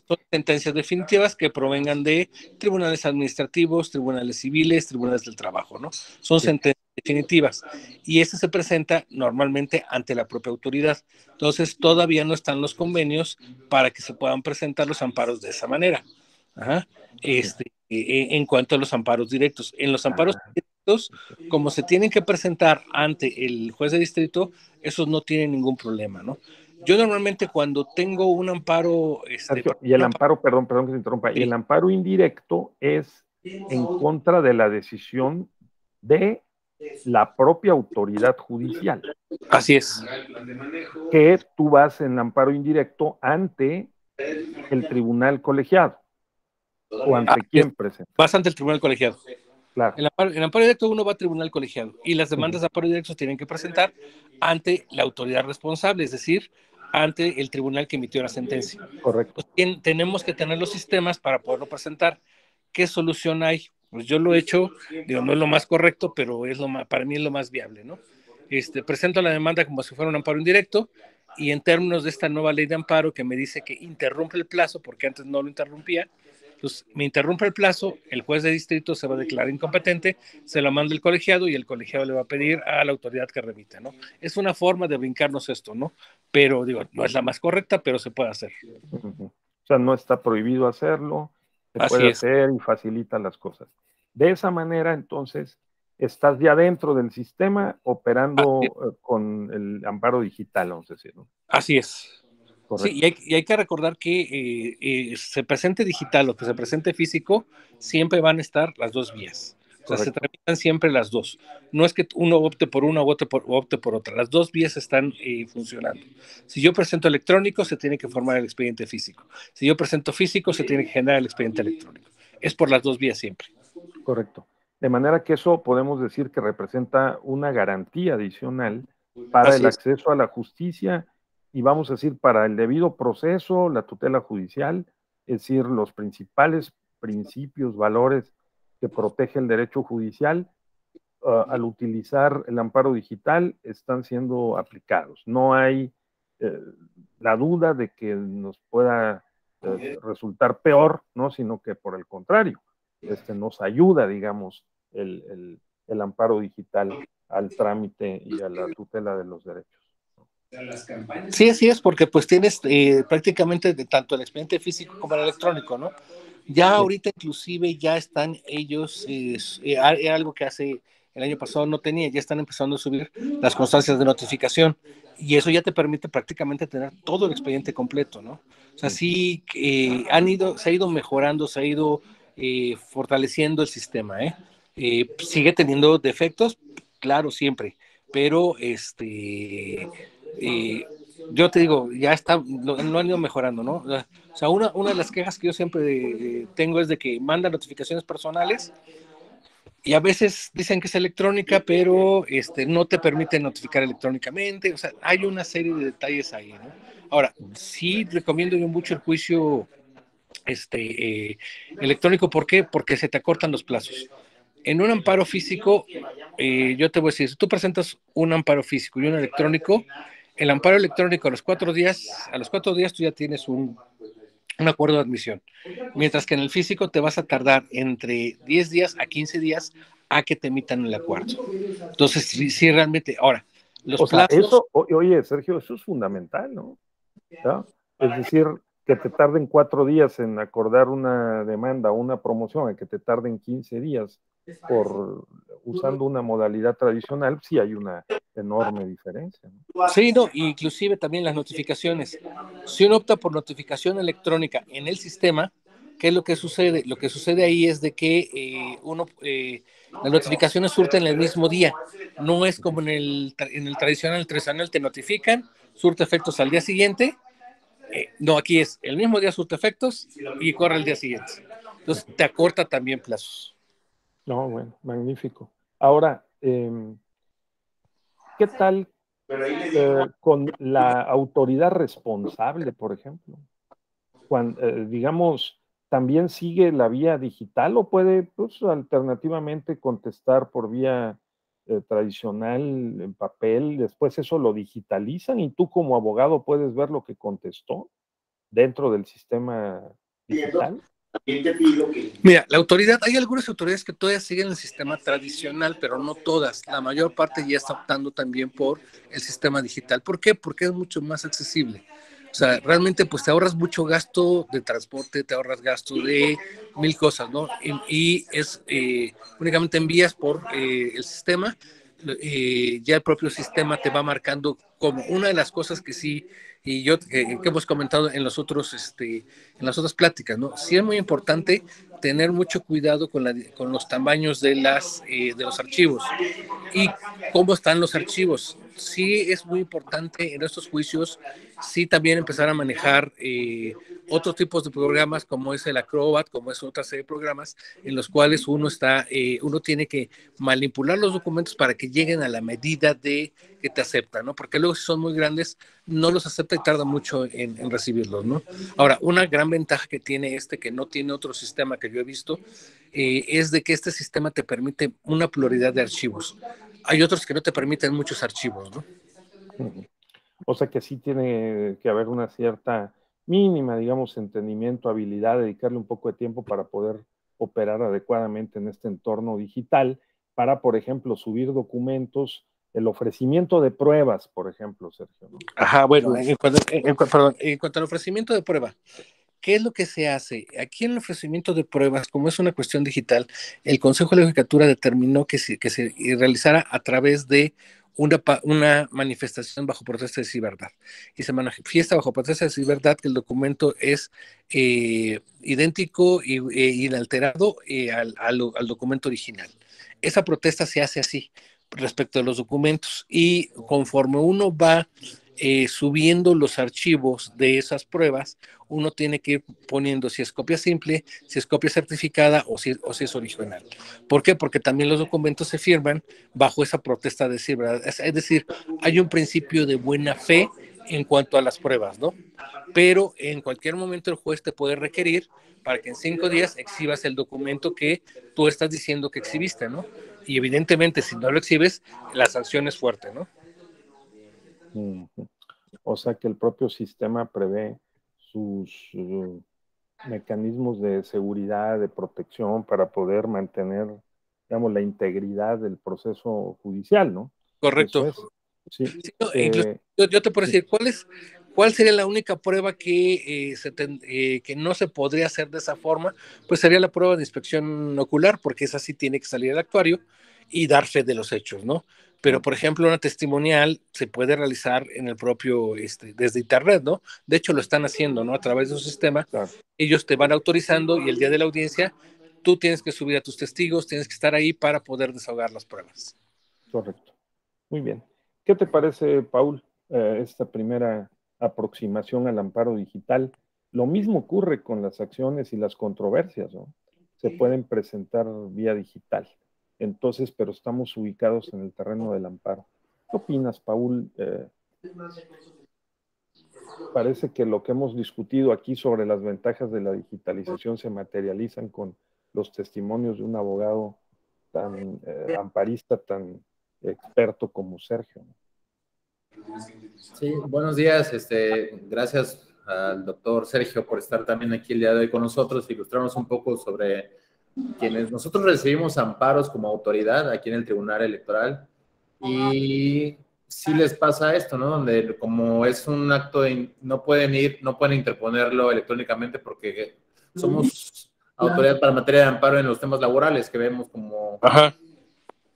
Son sentencias definitivas que provengan de tribunales administrativos, tribunales civiles, tribunales del trabajo, ¿no? Son sentencias definitivas y este se presenta normalmente ante la propia autoridad. Entonces todavía no están los convenios para que se puedan presentar los amparos de esa manera. Ajá. En cuanto a los amparos directos. En los amparos directos, como se tienen que presentar ante el juez de distrito, esos no tienen ningún problema, ¿no? Yo normalmente cuando tengo un amparo... Sergio, y el amparo, perdón que se interrumpa, sí. Y el amparo indirecto es en contra de la decisión de la propia autoridad judicial. Así es. Que tú vas en amparo indirecto ante el tribunal colegiado. ¿O ante quién presenta? Vas ante el tribunal colegiado. Claro. En amparo directo uno va a tribunal colegiado y las demandas de amparo directo se tienen que presentar ante la autoridad responsable, es decir, ante el tribunal que emitió la sentencia. Correcto. Pues tenemos que tener los sistemas para poderlo presentar. ¿Qué solución hay? Pues yo lo he hecho, digo, no es lo más correcto, pero es para mí es lo más viable, ¿no? Presento la demanda como si fuera un amparo indirecto y en términos de esta nueva ley de amparo que me dice que interrumpe el plazo, porque antes no lo interrumpía, pues me interrumpe el plazo, el juez de distrito se va a declarar incompetente, se lo manda el colegiado y el colegiado le va a pedir a la autoridad que remita, ¿no? Es una forma de brincarnos esto, ¿no? Pero digo, no es la más correcta, pero se puede hacer. O sea, no está prohibido hacerlo, se puede hacer y facilita las cosas. De esa manera, entonces, estás ya dentro del sistema operando con el amparo digital, vamos a decir, ¿no? Así es. Correcto. Sí, y hay que recordar que se presente digital o que se presente físico, siempre van a estar las dos vías. O sea, se tramitan siempre las dos. No es que uno opte por una o opte por otra. Las dos vías están funcionando. Si yo presento electrónico, se tiene que formar el expediente físico. Si yo presento físico, se tiene que generar el expediente electrónico. Es por las dos vías siempre. Correcto. De manera que eso podemos decir que representa una garantía adicional para el acceso a la justicia y vamos a decir para el debido proceso, la tutela judicial, es decir, los principales principios, valores que protege el derecho judicial, al utilizar el amparo digital están siendo aplicados. No hay la duda de que nos pueda resultar peor, ¿no? Sino que por el contrario, nos ayuda, digamos, el amparo digital al trámite y a la tutela de los derechos. Sí, así es, porque pues tienes prácticamente tanto el expediente físico como el electrónico, ¿no? Ya ahorita inclusive ya están ellos, algo que hace el año pasado no tenía, ya están empezando a subir las constancias de notificación y eso ya te permite prácticamente tener todo el expediente completo, ¿no? O sea, sí, se ha ido mejorando, se ha ido fortaleciendo el sistema, ¿eh? Sigue teniendo defectos, claro, siempre, pero yo te digo, ya está, lo han ido mejorando, ¿no? O sea, una de las quejas que yo siempre tengo es de que mandan notificaciones personales y a veces dicen que es electrónica, pero no te permite notificar electrónicamente. O sea, hay una serie de detalles ahí, ¿no? Ahora, sí recomiendo yo mucho el juicio electrónico. ¿Por qué? Porque se te acortan los plazos. En un amparo físico, yo te voy a decir, si tú presentas un amparo físico y un electrónico, el amparo electrónico a los 4 días tú ya tienes un acuerdo de admisión. Mientras que en el físico te vas a tardar entre 10 días a 15 días a que te emitan el acuerdo. Entonces, sí realmente, ahora, los plazos... sea, eso, oye, Sergio, eso es fundamental, ¿no? ¿Ya? Es decir, que te tarden 4 días en acordar una demanda o una promoción, a que te tarden 15 días por usando una modalidad tradicional, sí hay una enorme diferencia, ¿no? Sí, no, inclusive también las notificaciones. Si uno opta por notificación electrónica en el sistema, ¿qué es lo que sucede? Lo que sucede ahí es de que las notificaciones surten el mismo día. No es como en el tradicional te notifican, surte efectos al día siguiente. No, aquí es el mismo día surte efectos y corre el día siguiente. Entonces te acorta también plazos. No, bueno, magnífico. Ahora, ¿qué tal con la autoridad responsable, por ejemplo? Cuando, digamos, ¿también sigue la vía digital o puede, pues, alternativamente contestar por vía tradicional en papel? Después eso lo digitalizan y tú como abogado puedes ver lo que contestó dentro del sistema digital. Mira, la autoridad, hay algunas autoridades que todavía siguen el sistema tradicional, pero no todas. La mayor parte ya está optando también por el sistema digital. ¿Por qué? Porque es mucho más accesible. O O sea, realmente pues te ahorras mucho gasto de transporte, te ahorras gasto de mil cosas, ¿no? Y es únicamente envías por el sistema, ya el propio sistema te va marcando como una de las cosas que sí, y yo que hemos comentado en los otros, en las otras pláticas, ¿no? Sí es muy importante tener mucho cuidado con los tamaños de los archivos y cómo están los archivos. Sí es muy importante en estos juicios, sí también empezar a manejar otros tipos de programas como es el Acrobat, como es otra serie de programas en los cuales uno tiene que manipular los documentos para que lleguen a la medida de que te aceptan, ¿no? Porque luego si son muy grandes no los acepta y tarda mucho en recibirlos, ¿no? Ahora, una gran ventaja que tiene que no tiene otro sistema que yo he visto, es de que este sistema te permite una pluralidad de archivos. Hay otros que no te permiten muchos archivos, ¿no? O sea que sí tiene que haber una cierta mínima, digamos, entendimiento, habilidad, dedicarle un poco de tiempo para poder operar adecuadamente en este entorno digital, para, por ejemplo, subir documentos, el ofrecimiento de pruebas, por ejemplo, Sergio, ¿no? Ajá, bueno, en cuanto al ofrecimiento de prueba, ¿qué es lo que se hace? Aquí en el ofrecimiento de pruebas, como es una cuestión digital, el Consejo de la Judicatura determinó que se realizara a través de una manifestación bajo protesta de ciberdad. Y se manifiesta bajo protesta de ciberdad que el documento es idéntico e inalterado al documento original. Esa protesta se hace así respecto a los documentos y conforme uno va subiendo los archivos de esas pruebas, uno tiene que ir poniendo si es copia simple, si es copia certificada o si es original. ¿Por qué? Porque también los documentos se firman bajo esa protesta de ciberdad. Es decir, hay un principio de buena fe en cuanto a las pruebas, ¿no? Pero en cualquier momento el juez te puede requerir para que en 5 días exhibas el documento que tú estás diciendo que exhibiste, ¿no? Y evidentemente, si no lo exhibes, la sanción es fuerte, ¿no? O sea que el propio sistema prevé sus mecanismos de seguridad, de protección para poder mantener, digamos, la integridad del proceso judicial, ¿no? Correcto. Eso es. Sí. Sí, no, yo te puedo decir, ¿cuál sería la única prueba que no se podría hacer de esa forma? Pues sería la prueba de inspección ocular, porque esa sí tiene que salir el actuario y dar fe de los hechos, ¿no? Pero, por ejemplo, una testimonial se puede realizar en el propio, desde internet, ¿no? De hecho, lo están haciendo, ¿no? A través de su sistema. Claro. Ellos te van autorizando y el día de la audiencia tú tienes que subir a tus testigos, tienes que estar ahí para poder desahogar las pruebas. Correcto. Muy bien. ¿Qué te parece, Paul, esta primera aproximación al amparo digital? Lo mismo ocurre con las acciones y las controversias, ¿no? Se pueden presentar vía digital. Entonces, pero estamos ubicados en el terreno del amparo. ¿Qué opinas, Paul? Parece que lo que hemos discutido aquí sobre las ventajas de la digitalización se materializan con los testimonios de un abogado tan amparista, tan experto como Sergio. Sí, buenos días. Gracias al doctor Sergio por estar también aquí el día de hoy con nosotros, ilustrarnos un poco sobre quienes nosotros recibimos amparos como autoridad aquí en el Tribunal Electoral. Y sí les pasa esto, ¿no? Donde como es un acto no pueden interponerlo electrónicamente porque somos autoridad para materia de amparo en los temas laborales que vemos como... Ajá.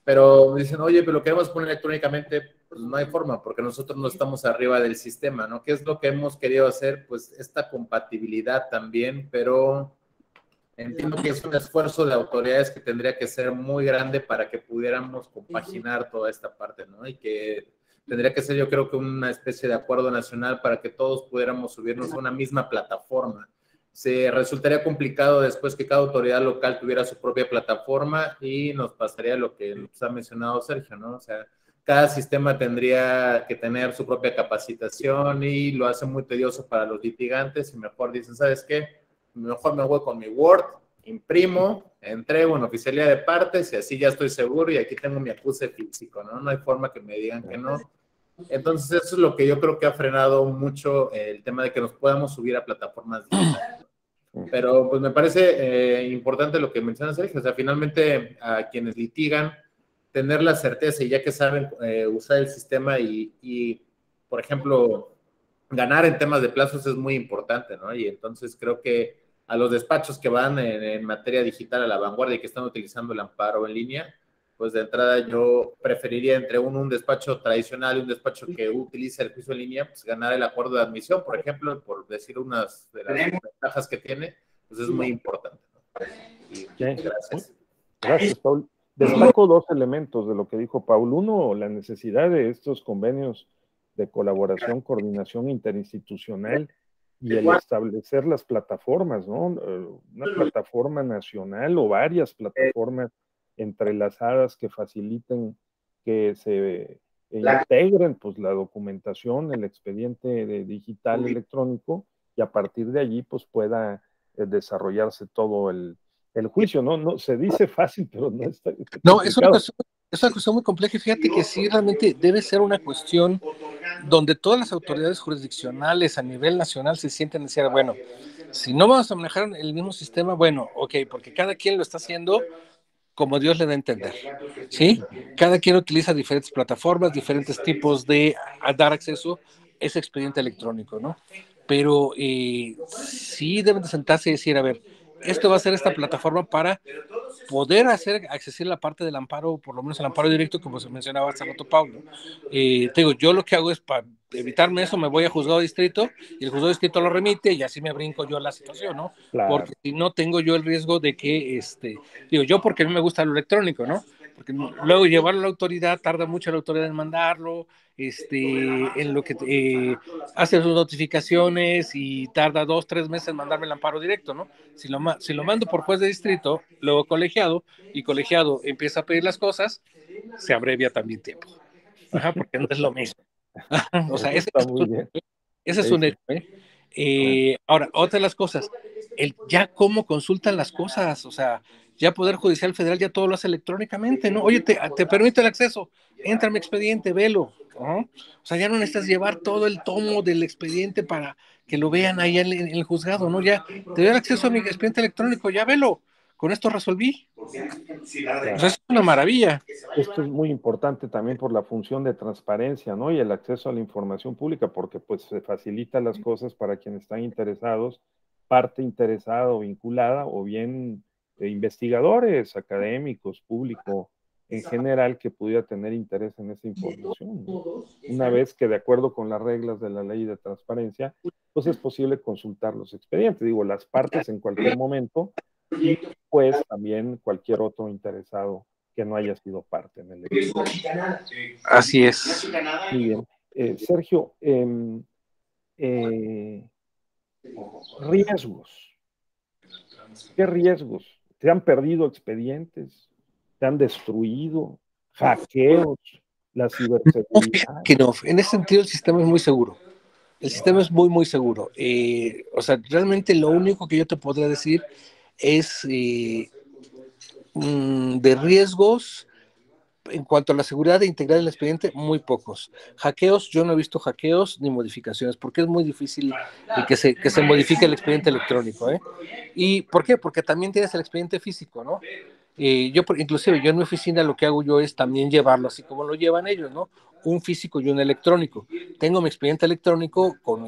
Pero dicen, oye, pero lo queremos poner electrónicamente, pues no hay forma, porque nosotros no estamos arriba del sistema, ¿no? ¿Qué es lo que hemos querido hacer? Pues esta compatibilidad también, pero entiendo que es un esfuerzo de autoridades que tendría que ser muy grande para que pudiéramos compaginar toda esta parte, ¿no? Y que tendría que ser, yo creo que una especie de acuerdo nacional para que todos pudiéramos subirnos a una misma plataforma. Se resultaría complicado después que cada autoridad local tuviera su propia plataforma y nos pasaría lo que nos ha mencionado Sergio, ¿no? O sea, cada sistema tendría que tener su propia capacitación y lo hace muy tedioso para los litigantes y mejor dicen, ¿sabes qué? Mejor me voy con mi Word, imprimo, entrego en oficialía de partes y así ya estoy seguro y aquí tengo mi acuse físico, ¿no? No hay forma que me digan que no. Entonces eso es lo que yo creo que ha frenado mucho el tema de que nos podamos subir a plataformas digitales. Pero pues me parece importante lo que menciona Sergio, o sea, finalmente a quienes litigan, tener la certeza y ya que saben usar el sistema y por ejemplo, ganar en temas de plazos es muy importante, ¿no? Y entonces creo que a los despachos que van en materia digital a la vanguardia y que están utilizando el amparo en línea, pues de entrada yo preferiría entre un despacho tradicional y un despacho que utilice el juicio en línea, pues ganar el acuerdo de admisión, por ejemplo, por decir unas de las ventajas que tiene, pues es muy importante, ¿no? Y gracias. Gracias, Paul. Destaco dos elementos de lo que dijo Paul. Uno, la necesidad de estos convenios de colaboración, coordinación interinstitucional y el establecer las plataformas, ¿no? Una plataforma nacional o varias plataformas entrelazadas que faciliten que se integren pues la documentación, el expediente digital electrónico y a partir de allí pues pueda desarrollarse todo el juicio, ¿no? No se dice fácil, pero no está. No, es una cuestión muy compleja y fíjate que sí, realmente debe ser una cuestión donde todas las autoridades jurisdiccionales a nivel nacional se sienten decir, bueno, si no vamos a manejar el mismo sistema, bueno, ok, porque cada quien lo está haciendo como Dios le da a entender, ¿sí? Cada quien utiliza diferentes plataformas, diferentes tipos de dar acceso a ese expediente electrónico, ¿no? Pero sí deben de sentarse y decir, a ver, esto va a ser esta plataforma para poder hacer accesible la parte del amparo, por lo menos el amparo directo, como se mencionaba hace rato Pablo. Te digo, yo lo que hago es para evitarme eso, me voy a juzgado de distrito y el juzgado de distrito lo remite y así me brinco yo la situación, ¿no? Claro. Porque si no tengo yo el riesgo de que, digo, yo porque a mí me gusta lo electrónico, ¿no? Porque luego llevarlo a la autoridad, tarda mucho la autoridad en mandarlo, en lo que hace sus notificaciones y tarda 2-3 meses en mandarme el amparo directo, ¿no? Si lo mando por juez de distrito, luego colegiado, y colegiado empieza a pedir las cosas, se abrevia también tiempo. Ajá, porque no es lo mismo. O sea, ese es un hecho, ¿eh? Ahora, otra de las cosas, ya cómo consultan las cosas, o sea, ya Poder Judicial Federal ya todo lo hace electrónicamente, ¿no? Oye, te permito el acceso, entra a mi expediente, velo, ¿no? O sea, ya no necesitas llevar todo el tomo del expediente para que lo vean ahí en el juzgado, ¿no? Ya te doy el acceso a mi expediente electrónico, ya velo, con esto resolví. O sea, es una maravilla. Esto es muy importante también por la función de transparencia, ¿no? Y el acceso a la información pública, porque pues se facilita las cosas para quienes están interesados, parte interesada o vinculada, o bien investigadores, académicos, público en general que pudiera tener interés en esa información, ¿no? Una vez que de acuerdo con las reglas de la ley de transparencia, pues es posible consultar los expedientes, digo, las partes en cualquier momento y pues también cualquier otro interesado que no haya sido parte en el equipo. Así es. Muy bien. Sergio, riesgos. ¿Qué riesgos? ¿Se han perdido expedientes? ¿Se han destruido? ¿Hackeos? ¿La ciberseguridad? Que no, en ese sentido el sistema es muy seguro. El sistema es muy, muy seguro. O sea, realmente lo único que yo te podría decir es de riesgos en cuanto a la seguridad de integrar el expediente, muy pocos. Hackeos, yo no he visto hackeos ni modificaciones, porque es muy difícil que se modifique el expediente electrónico, ¿eh? ¿Y por qué? Porque también tienes el expediente físico, ¿no? Inclusive yo en mi oficina lo que hago yo es también llevarlo así como lo llevan ellos, ¿no? Un físico y un electrónico. Tengo mi expediente electrónico con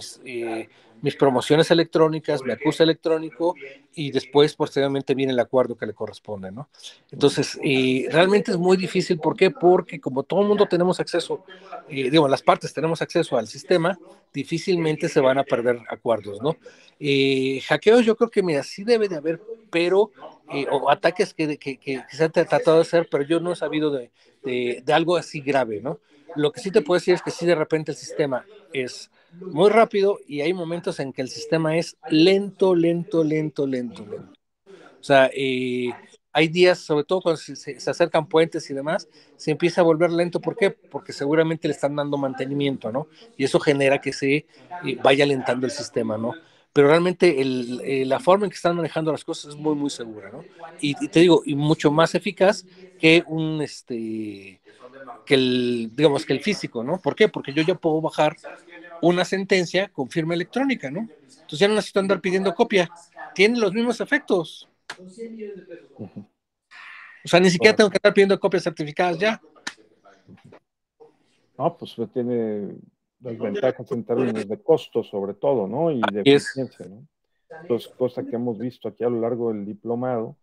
mis promociones electrónicas, mi acuse electrónico y después posteriormente viene el acuerdo que le corresponde, ¿no? Entonces, realmente es muy difícil. ¿Por qué? Porque como todo el mundo tenemos acceso, las partes tenemos acceso al sistema, difícilmente se van a perder acuerdos, ¿no? Hackeos yo creo que, mira, sí debe de haber, pero o ataques que se han tratado de hacer, pero yo no he sabido de algo así grave, ¿no? Lo que sí te puedo decir es que sí de repente el sistema es muy rápido y hay momentos en que el sistema es lento, lento, lento, lento, lento. O sea, hay días, sobre todo cuando se acercan puentes y demás, se empieza a volver lento. ¿Por qué? Porque seguramente le están dando mantenimiento, ¿no? Y eso genera que se vaya alentando el sistema, ¿no? Pero realmente la forma en que están manejando las cosas es muy, muy segura, ¿no? Y te digo, y mucho más eficaz que digamos, que el físico, ¿no? ¿Por qué? Porque yo ya puedo bajar una sentencia con firma electrónica, ¿no? Entonces ya no necesito andar pidiendo copia. Tiene los mismos efectos. O sea, ni siquiera tengo que estar pidiendo copias certificadas ya. No, pues tiene las ventajas en términos de costos, sobre todo, ¿no? Y de Y es, eficiencia, ¿no? Entonces, cosa que hemos visto aquí a lo largo del diplomado,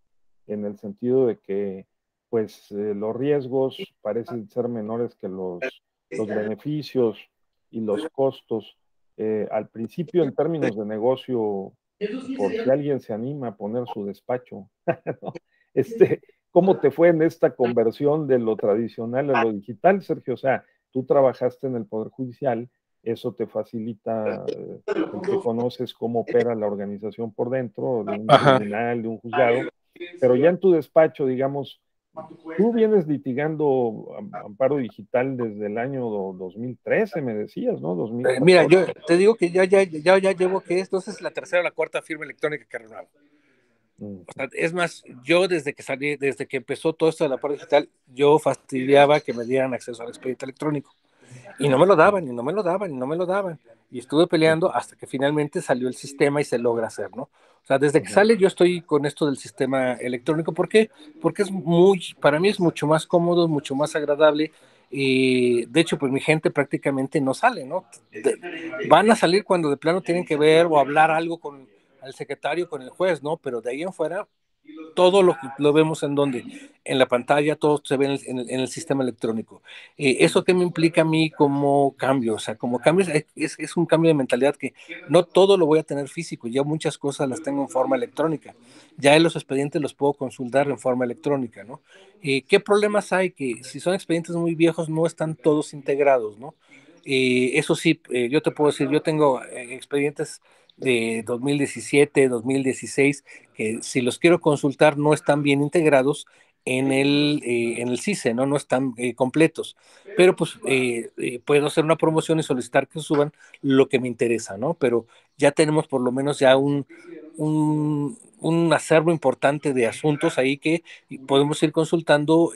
en el sentido de que, pues, los riesgos parecen ser menores que los beneficios y los costos. Al principio, en términos de negocio, por si alguien se anima a poner su despacho, ¿no? ¿Cómo te fue en esta conversión de lo tradicional a lo digital, Sergio? O sea, tú trabajaste en el Poder Judicial, eso te facilita el que conoces cómo opera la organización por dentro, de un ajá. tribunal, de un juzgado, pero ya en tu despacho, digamos, tú vienes litigando amparo digital desde el año 2013, me decías, ¿no? Mira, 2014. yo te digo que ya llevo que entonces la tercera o la cuarta firma electrónica que renuevo. O sea, es más, yo desde que empezó todo esto de la parte digital, yo fastidiaba que me dieran acceso al expediente electrónico. Y no me lo daban, y no me lo daban, y no me lo daban. Y estuve peleando hasta que finalmente salió el sistema y se logra hacer, ¿no? O sea, desde que sale yo estoy con esto del sistema electrónico. ¿Por qué? Porque para mí es mucho más cómodo, mucho más agradable. Y de hecho, pues mi gente prácticamente no sale, ¿no? Van a salir cuando de plano tienen que ver o hablar algo con el secretario, con el juez, ¿no? Pero de ahí en fuera, todo lo vemos en donde, en la pantalla, todo se ve en el sistema electrónico. ¿Eso qué me implica a mí como cambio? O sea, como cambio es un cambio de mentalidad que no todo lo voy a tener físico, ya muchas cosas las tengo en forma electrónica, ya en los expedientes los puedo consultar en forma electrónica, ¿no? ¿Qué problemas hay? Que si son expedientes muy viejos no están todos integrados, ¿no? Eso sí, yo te puedo decir, yo tengo expedientes de 2017, 2016, que si los quiero consultar no están bien integrados en el CICE, ¿no? No están completos. Pero pues puedo hacer una promoción y solicitar que suban lo que me interesa, ¿no? Pero ya tenemos por lo menos ya un acervo importante de asuntos ahí que podemos ir consultando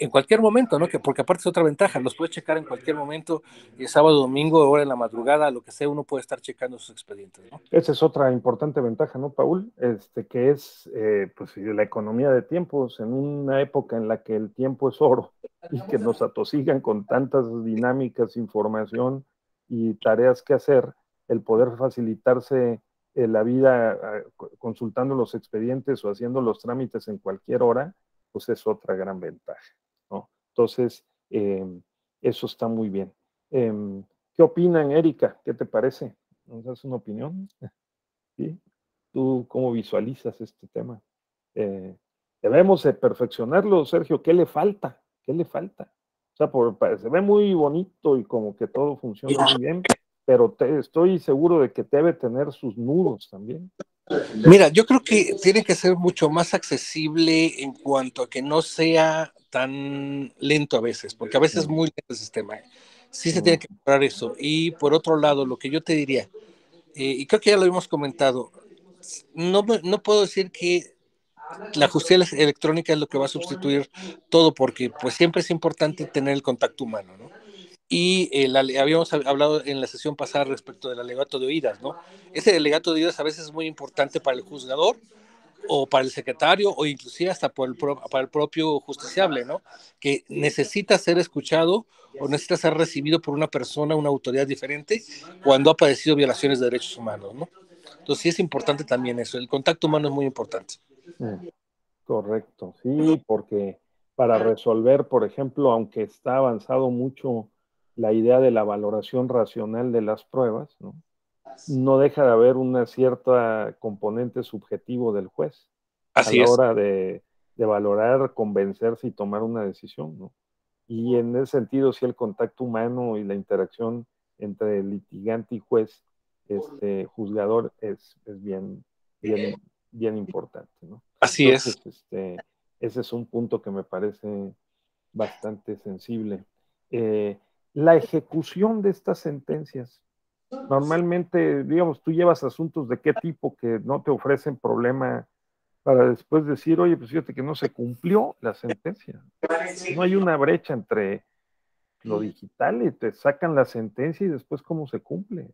en cualquier momento, ¿no? Porque aparte es otra ventaja, los puedes checar en cualquier momento, sábado, domingo, hora en la madrugada, lo que sea, uno puede estar checando sus expedientes, ¿no? Esa es otra importante ventaja, ¿no, Paul? Que es pues, la economía de tiempos, en una época en la que el tiempo es oro y que nos atosigan con tantas dinámicas, información y tareas que hacer, el poder facilitarse la vida consultando los expedientes o haciendo los trámites en cualquier hora, pues es otra gran ventaja, ¿no? Entonces, eso está muy bien. ¿Qué opinan, Erika? ¿Qué te parece? ¿Nos das una opinión? ¿Sí? ¿Tú cómo visualizas este tema? Debemos de perfeccionarlo, Sergio. ¿Qué le falta? ¿Qué le falta? O sea, se ve muy bonito y como que todo funciona muy bien, pero estoy seguro de que debe tener sus nudos también. Mira, yo creo que tiene que ser mucho más accesible en cuanto a que no sea tan lento a veces, porque a veces es muy lento el sistema. Sí se tiene que mejorar eso. Y por otro lado, lo que yo te diría, y creo que ya lo hemos comentado, no puedo decir que la justicia electrónica es lo que va a sustituir todo, porque pues siempre es importante tener el contacto humano, ¿no? Y habíamos hablado en la sesión pasada respecto del alegato de oídas, ¿no? Ese alegato de oídas a veces es muy importante para el juzgador o para el secretario o inclusive hasta para el propio justiciable, ¿no? Que necesita ser escuchado o necesita ser recibido por una persona, una autoridad diferente cuando ha padecido violaciones de derechos humanos, ¿no? Entonces sí es importante también eso, el contacto humano es muy importante. Correcto, sí, porque para resolver, por ejemplo, aunque está avanzado mucho la idea de la valoración racional de las pruebas, ¿no? No deja de haber una cierta componente subjetivo del juez a Así la es. hora de valorar, convencerse y tomar una decisión, ¿no? Y en ese sentido, sí, el contacto humano y la interacción entre litigante y juez, juzgador, es bien, bien, bien importante, ¿no? Así es. Entonces, ese es un punto que me parece bastante sensible. La ejecución de estas sentencias, normalmente, digamos, tú llevas asuntos de qué tipo que no te ofrecen problema para después decir, oye, pues fíjate que no se cumplió la sentencia. No hay una brecha entre lo digital y te sacan la sentencia y después cómo se cumple.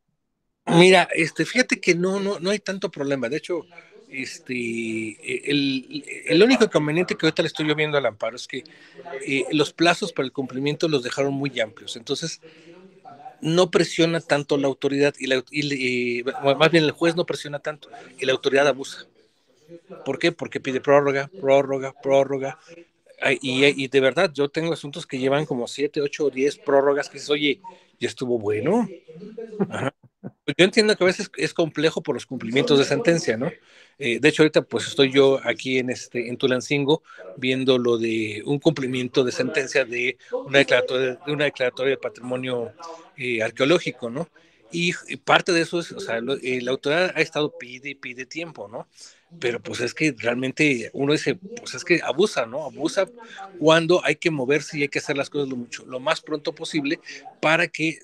Mira, fíjate que no hay tanto problema. De hecho, el único inconveniente que ahorita le estoy yo viendo al amparo es que los plazos para el cumplimiento los dejaron muy amplios. Entonces, no presiona tanto la autoridad más bien el juez no presiona tanto y la autoridad abusa. ¿Por qué? Porque pide prórroga, prórroga, prórroga. Y de verdad, yo tengo asuntos que llevan como 7, 8 o 10 prórrogas que dices, oye, ya estuvo bueno. Ajá. Yo entiendo que a veces es complejo por los cumplimientos de sentencia, ¿no? De hecho, ahorita pues estoy yo aquí en Tulancingo viendo lo de un cumplimiento de sentencia de una declaratoria de patrimonio arqueológico, ¿no? Y parte de eso es, o sea, la autoridad ha estado pide y pide tiempo, ¿no? Pero pues es que realmente uno dice, pues es que abusa, ¿no? Abusa cuando hay que moverse y hay que hacer las cosas lo más pronto posible para que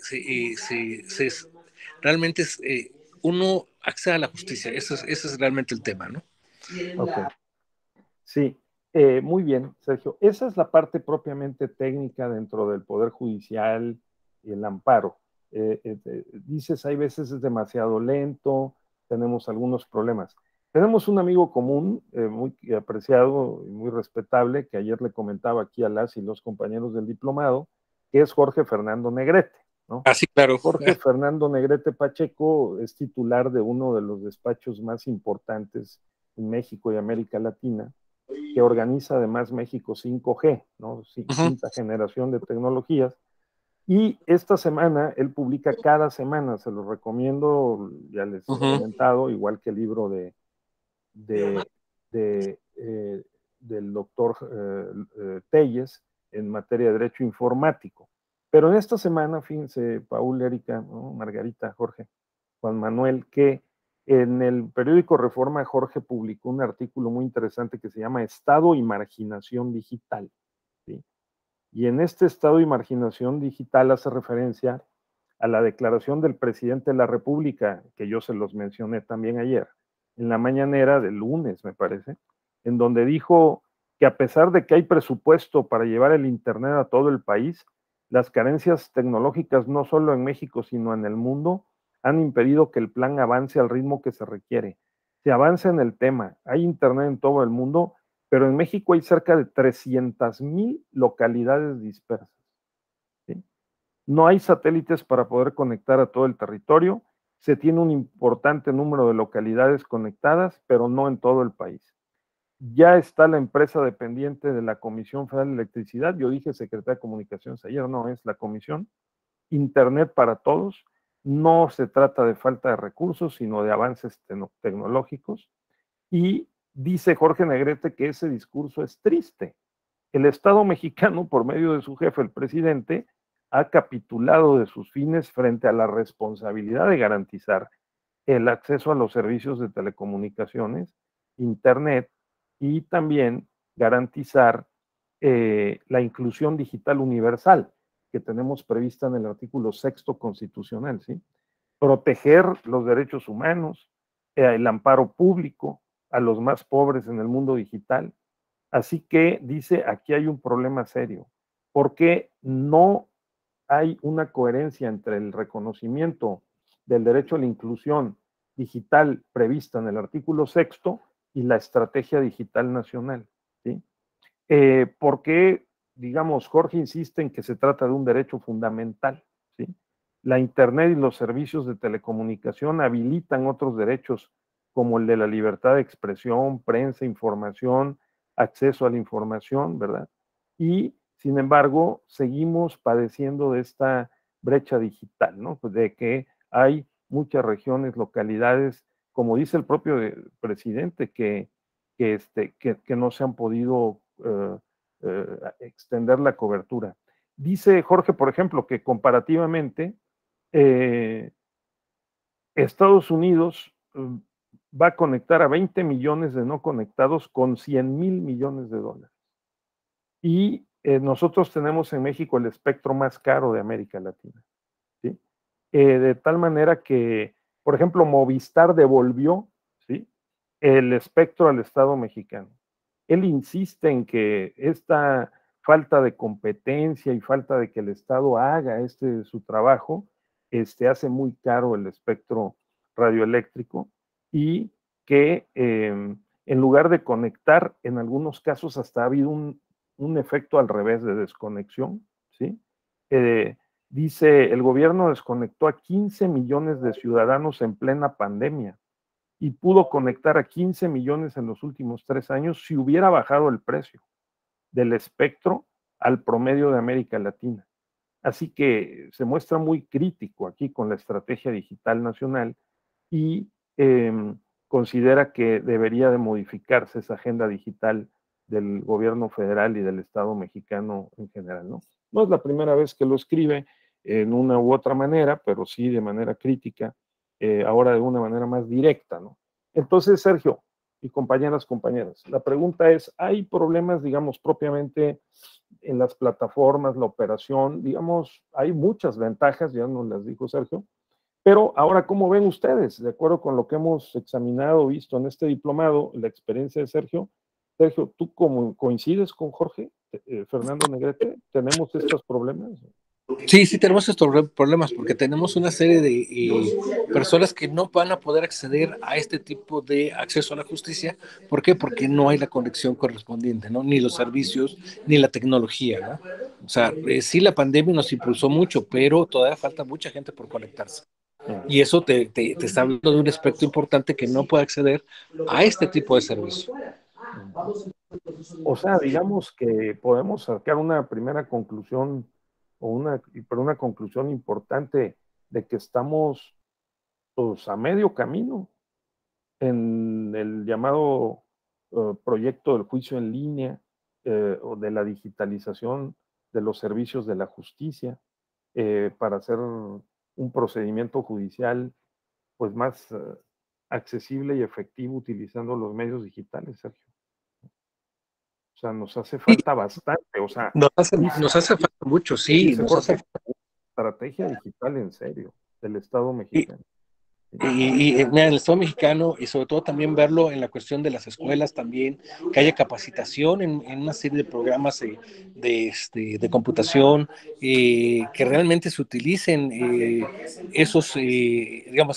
realmente uno acceda a la justicia. Ese es realmente el tema, ¿no? Ok, sí, muy bien, Sergio. Esa es la parte propiamente técnica dentro del Poder Judicial y el amparo. Dices, hay veces es demasiado lento, tenemos algunos problemas. Tenemos un amigo común, muy apreciado y muy respetable, que ayer le comentaba aquí a las y los compañeros del diplomado, que es Jorge Fernando Negrete, ¿no? Ah, sí, claro. Jorge Fernando Negrete Pacheco es titular de uno de los despachos más importantes en México y América Latina, que organiza además México 5G, ¿no? Quinta generación de tecnologías. Y esta semana, él publica cada semana, se lo recomiendo, ya les he comentado, igual que el libro de, de del doctor Telles en materia de derecho informático. Pero en esta semana, fíjense, Paul, Erika, ¿no? Margarita, Jorge, Juan Manuel, que en el periódico Reforma Jorge publicó un artículo muy interesante que se llama Estado y Marginación Digital. ¿Sí? Y en este Estado y Marginación Digital hace referencia a la declaración del presidente de la República, que yo se los mencioné también ayer, en la mañanera del lunes, me parece, en donde dijo que a pesar de que hay presupuesto para llevar el Internet a todo el país, las carencias tecnológicas no solo en México, sino en el mundo, han impedido que el plan avance al ritmo que se requiere. Se avanza en el tema, hay Internet en todo el mundo, pero en México hay cerca de 300,000 localidades dispersas. ¿Sí? No hay satélites para poder conectar a todo el territorio. Se tiene un importante número de localidades conectadas, pero no en todo el país. Ya está la empresa dependiente de la Comisión Federal de Electricidad. Yo dije Secretaría de Comunicaciones ayer, no, es la Comisión. Internet para todos. No se trata de falta de recursos, sino de avances tecnológicos. Y dice Jorge Negrete que ese discurso es triste. El Estado mexicano, por medio de su jefe, el presidente, ha capitulado de sus fines frente a la responsabilidad de garantizar el acceso a los servicios de telecomunicaciones, Internet y también garantizar la inclusión digital universal que tenemos prevista en el artículo 6 constitucional, ¿sí? Proteger los derechos humanos, el amparo público a los más pobres en el mundo digital. Así que dice, aquí hay un problema serio, porque no hay una coherencia entre el reconocimiento del derecho a la inclusión digital prevista en el artículo 6 y la estrategia digital nacional. ¿Sí? Porque, digamos, Jorge insiste en que se trata de un derecho fundamental. ¿Sí? La Internet y los servicios de telecomunicación habilitan otros derechos como el de la libertad de expresión, prensa, información, acceso a la información, ¿verdad? Y, sin embargo, seguimos padeciendo de esta brecha digital, ¿no? Pues de que hay muchas regiones, localidades, como dice el propio presidente, que no se han podido extender la cobertura. Dice Jorge, por ejemplo, que comparativamente Estados Unidos va a conectar a 20 millones de no conectados con 100,000 millones de dólares. Y nosotros tenemos en México el espectro más caro de América Latina. ¿Sí? De tal manera que, por ejemplo, Movistar devolvió, ¿sí?, el espectro al Estado mexicano. Él insiste en que esta falta de competencia y falta de que el Estado haga su trabajo, hace muy caro el espectro radioeléctrico y que en lugar de conectar, en algunos casos hasta ha habido un efecto al revés de desconexión, ¿sí? Dice, el gobierno desconectó a 15 millones de ciudadanos en plena pandemia y pudo conectar a 15 millones en los últimos 3 años si hubiera bajado el precio del espectro al promedio de América Latina. Así que se muestra muy crítico aquí con la estrategia digital nacional y considera que debería de modificarse esa agenda digital del gobierno federal y del Estado mexicano en general, ¿no? No es la primera vez que lo escribe en una u otra manera, pero sí de manera crítica, ahora de una manera más directa, ¿no? Entonces, Sergio y compañeras, la pregunta es, ¿hay problemas, digamos, propiamente en las plataformas, la operación? Digamos, hay muchas ventajas, ya nos las dijo Sergio, pero ahora, ¿cómo ven ustedes? De acuerdo con lo que hemos examinado, visto en este diplomado, la experiencia de Sergio. Sergio, ¿tú coincides con Jorge Fernando Negrete? ¿Tenemos estos problemas? Sí, sí tenemos estos problemas porque tenemos una serie de personas que no van a poder acceder a este tipo de acceso a la justicia. ¿Por qué? Porque no hay la conexión correspondiente, ¿no? Ni los servicios, ni la tecnología, ¿no? O sea, sí la pandemia nos impulsó mucho, pero todavía falta mucha gente por conectarse. Y eso te está hablando de un espectro importante que no puede acceder a este tipo de servicio. O sea, digamos que podemos sacar una primera conclusión pero una conclusión importante de que estamos pues, a medio camino en el llamado proyecto del juicio en línea o de la digitalización de los servicios de la justicia para hacer un procedimiento judicial pues más accesible y efectivo utilizando los medios digitales, Sergio. O sea, nos hace falta bastante, o sea, Nos hace falta mucho, sí, nos hace falta. Estrategia digital en serio del Estado mexicano. Mira, en el Estado mexicano y sobre todo también verlo en la cuestión de las escuelas también, que haya capacitación en una serie de programas de computación, que realmente se utilicen digamos,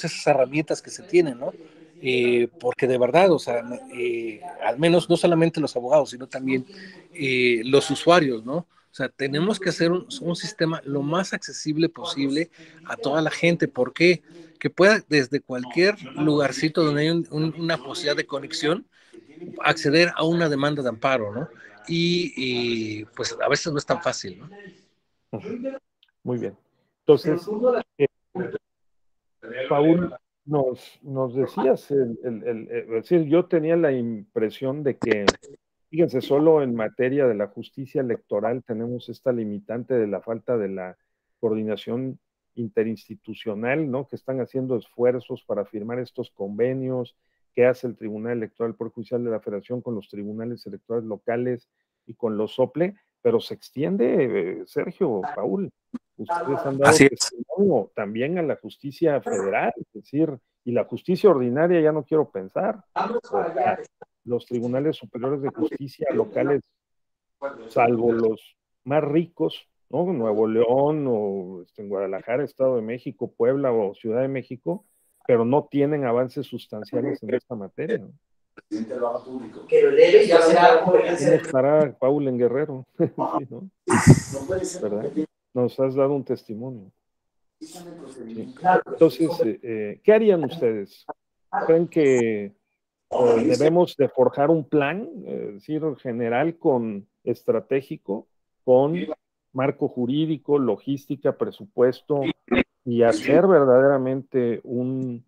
esas herramientas que se tienen, ¿no? Porque de verdad, o sea, al menos no solamente los abogados, sino también los usuarios, ¿no? O sea, tenemos que hacer un sistema lo más accesible posible a toda la gente. ¿Por qué? Que pueda desde cualquier lugarcito donde hay una posibilidad de conexión acceder a una demanda de amparo, ¿no? Pues a veces no es tan fácil, ¿no? Muy bien. Entonces, Paul, nos decías, es decir, yo tenía la impresión de que, fíjense, solo en materia de la justicia electoral tenemos esta limitante de la falta de la coordinación interinstitucional, ¿no? Que están haciendo esfuerzos para firmar estos convenios que hace el Tribunal Electoral Poder Judicial de la Federación con los tribunales electorales locales y con los SOPLE, pero se extiende, Sergio, Paul, ustedes han dado testimonio también a la justicia federal, es decir, y la justicia ordinaria ya no quiero pensar, o sea, los tribunales superiores de justicia locales, salvo los más ricos, ¿no? Nuevo León o en Guadalajara, Estado de México, Puebla o Ciudad de México, pero no tienen avances sustanciales en esta materia, ¿no? ¿Cómo estará Paul en Guerrero? Sí, ¿no? ¿Verdad? Nos has dado un testimonio. Sí. Entonces, ¿qué harían ustedes? ¿Creen que debemos de forjar un plan, es decir, general estratégico, con marco jurídico, logística, presupuesto, y hacer verdaderamente una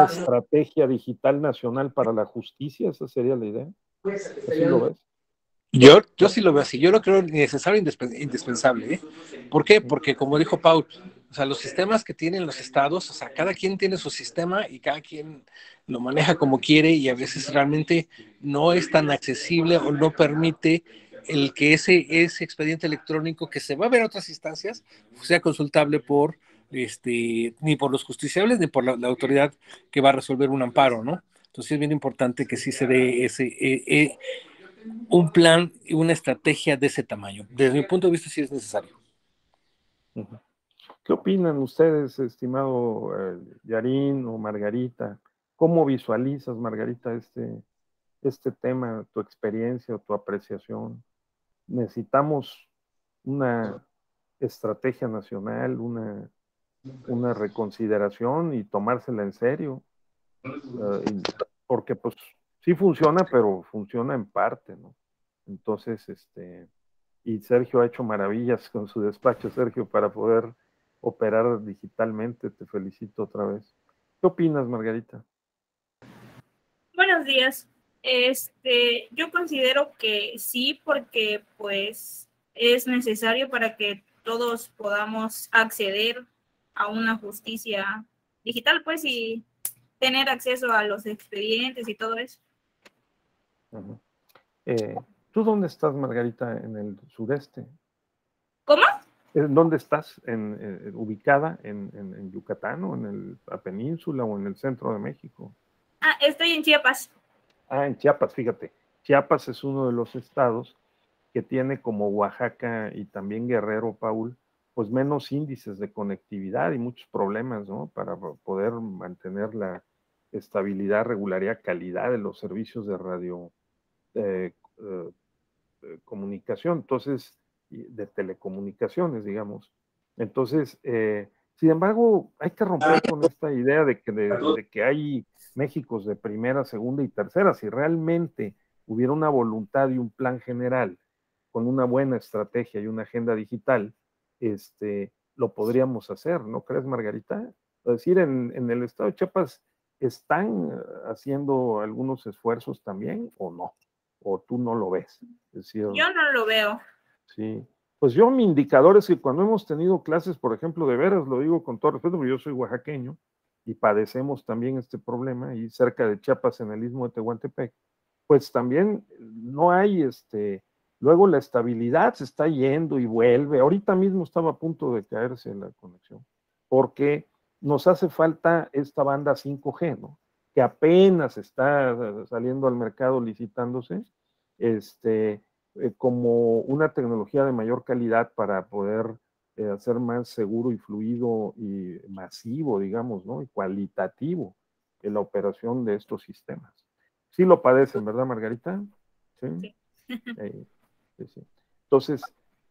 estrategia digital nacional para la justicia? ¿Esa sería la idea? ¿Así lo ves? Yo sí lo veo así, yo lo creo necesario e indispensable, ¿eh? ¿Por qué? Porque como dijo Paul, o sea, los sistemas que tienen los estados, o sea, cada quien tiene su sistema y cada quien lo maneja como quiere y a veces realmente no es tan accesible o no permite el que ese expediente electrónico que se va a ver a otras instancias sea consultable ni por los justiciables ni por la autoridad que va a resolver un amparo, ¿no? Entonces es bien importante que sí se dé un plan y una estrategia de ese tamaño. Desde mi punto de vista sí es necesario. ¿Qué opinan ustedes, estimado Yarín o Margarita? ¿Cómo visualizas, Margarita, este tema, tu experiencia o tu apreciación? ¿Necesitamos una estrategia nacional, una reconsideración y tomársela en serio, porque pues sí funciona, pero funciona en parte, ¿no? Entonces, y Sergio ha hecho maravillas con su despacho, Sergio, para poder operar digitalmente. Te felicito otra vez. ¿Qué opinas, Margarita? Buenos días. Yo considero que sí, porque pues es necesario para que todos podamos acceder a una justicia digital, pues, y tener acceso a los expedientes y todo eso. Uh-huh. ¿Tú dónde estás, Margarita? ¿En el sureste? ¿Cómo? ¿Dónde estás? ¿Ubicada en Yucatán o en la península o en el centro de México? Estoy en Chiapas. En Chiapas, fíjate. Chiapas es uno de los estados que tiene, como Oaxaca y también Guerrero, Paul, pues menos índices de conectividad y muchos problemas, ¿no? Para poder mantener la estabilidad, regularidad, calidad de los servicios de radio comunicación, entonces, de telecomunicaciones, digamos. Entonces, sin embargo, hay que romper con esta idea de que hay Méxicos de primera, segunda y tercera. Si realmente hubiera una voluntad y un plan general con una buena estrategia y una agenda digital, lo podríamos hacer, ¿no crees, Margarita? Es decir, en el estado de Chiapas, ¿están haciendo algunos esfuerzos también o no? ¿O tú no lo ves? Es decir, yo no lo veo. Sí. Pues yo, mi indicador es que cuando hemos tenido clases, por ejemplo, de veras, lo digo con todo respeto, porque yo soy oaxaqueño y padecemos también este problema, y cerca de Chiapas, en el istmo de Tehuantepec, pues también no hay, luego la estabilidad se está yendo y vuelve. Ahorita mismo estaba a punto de caerse la conexión, porque nos hace falta esta banda 5G, ¿no? Que apenas está saliendo al mercado licitándose, como una tecnología de mayor calidad para poder hacer más seguro y fluido y masivo, digamos, ¿no? Y cualitativo en la operación de estos sistemas. Sí lo padecen, ¿verdad, Margarita? Sí. Sí, sí. Entonces,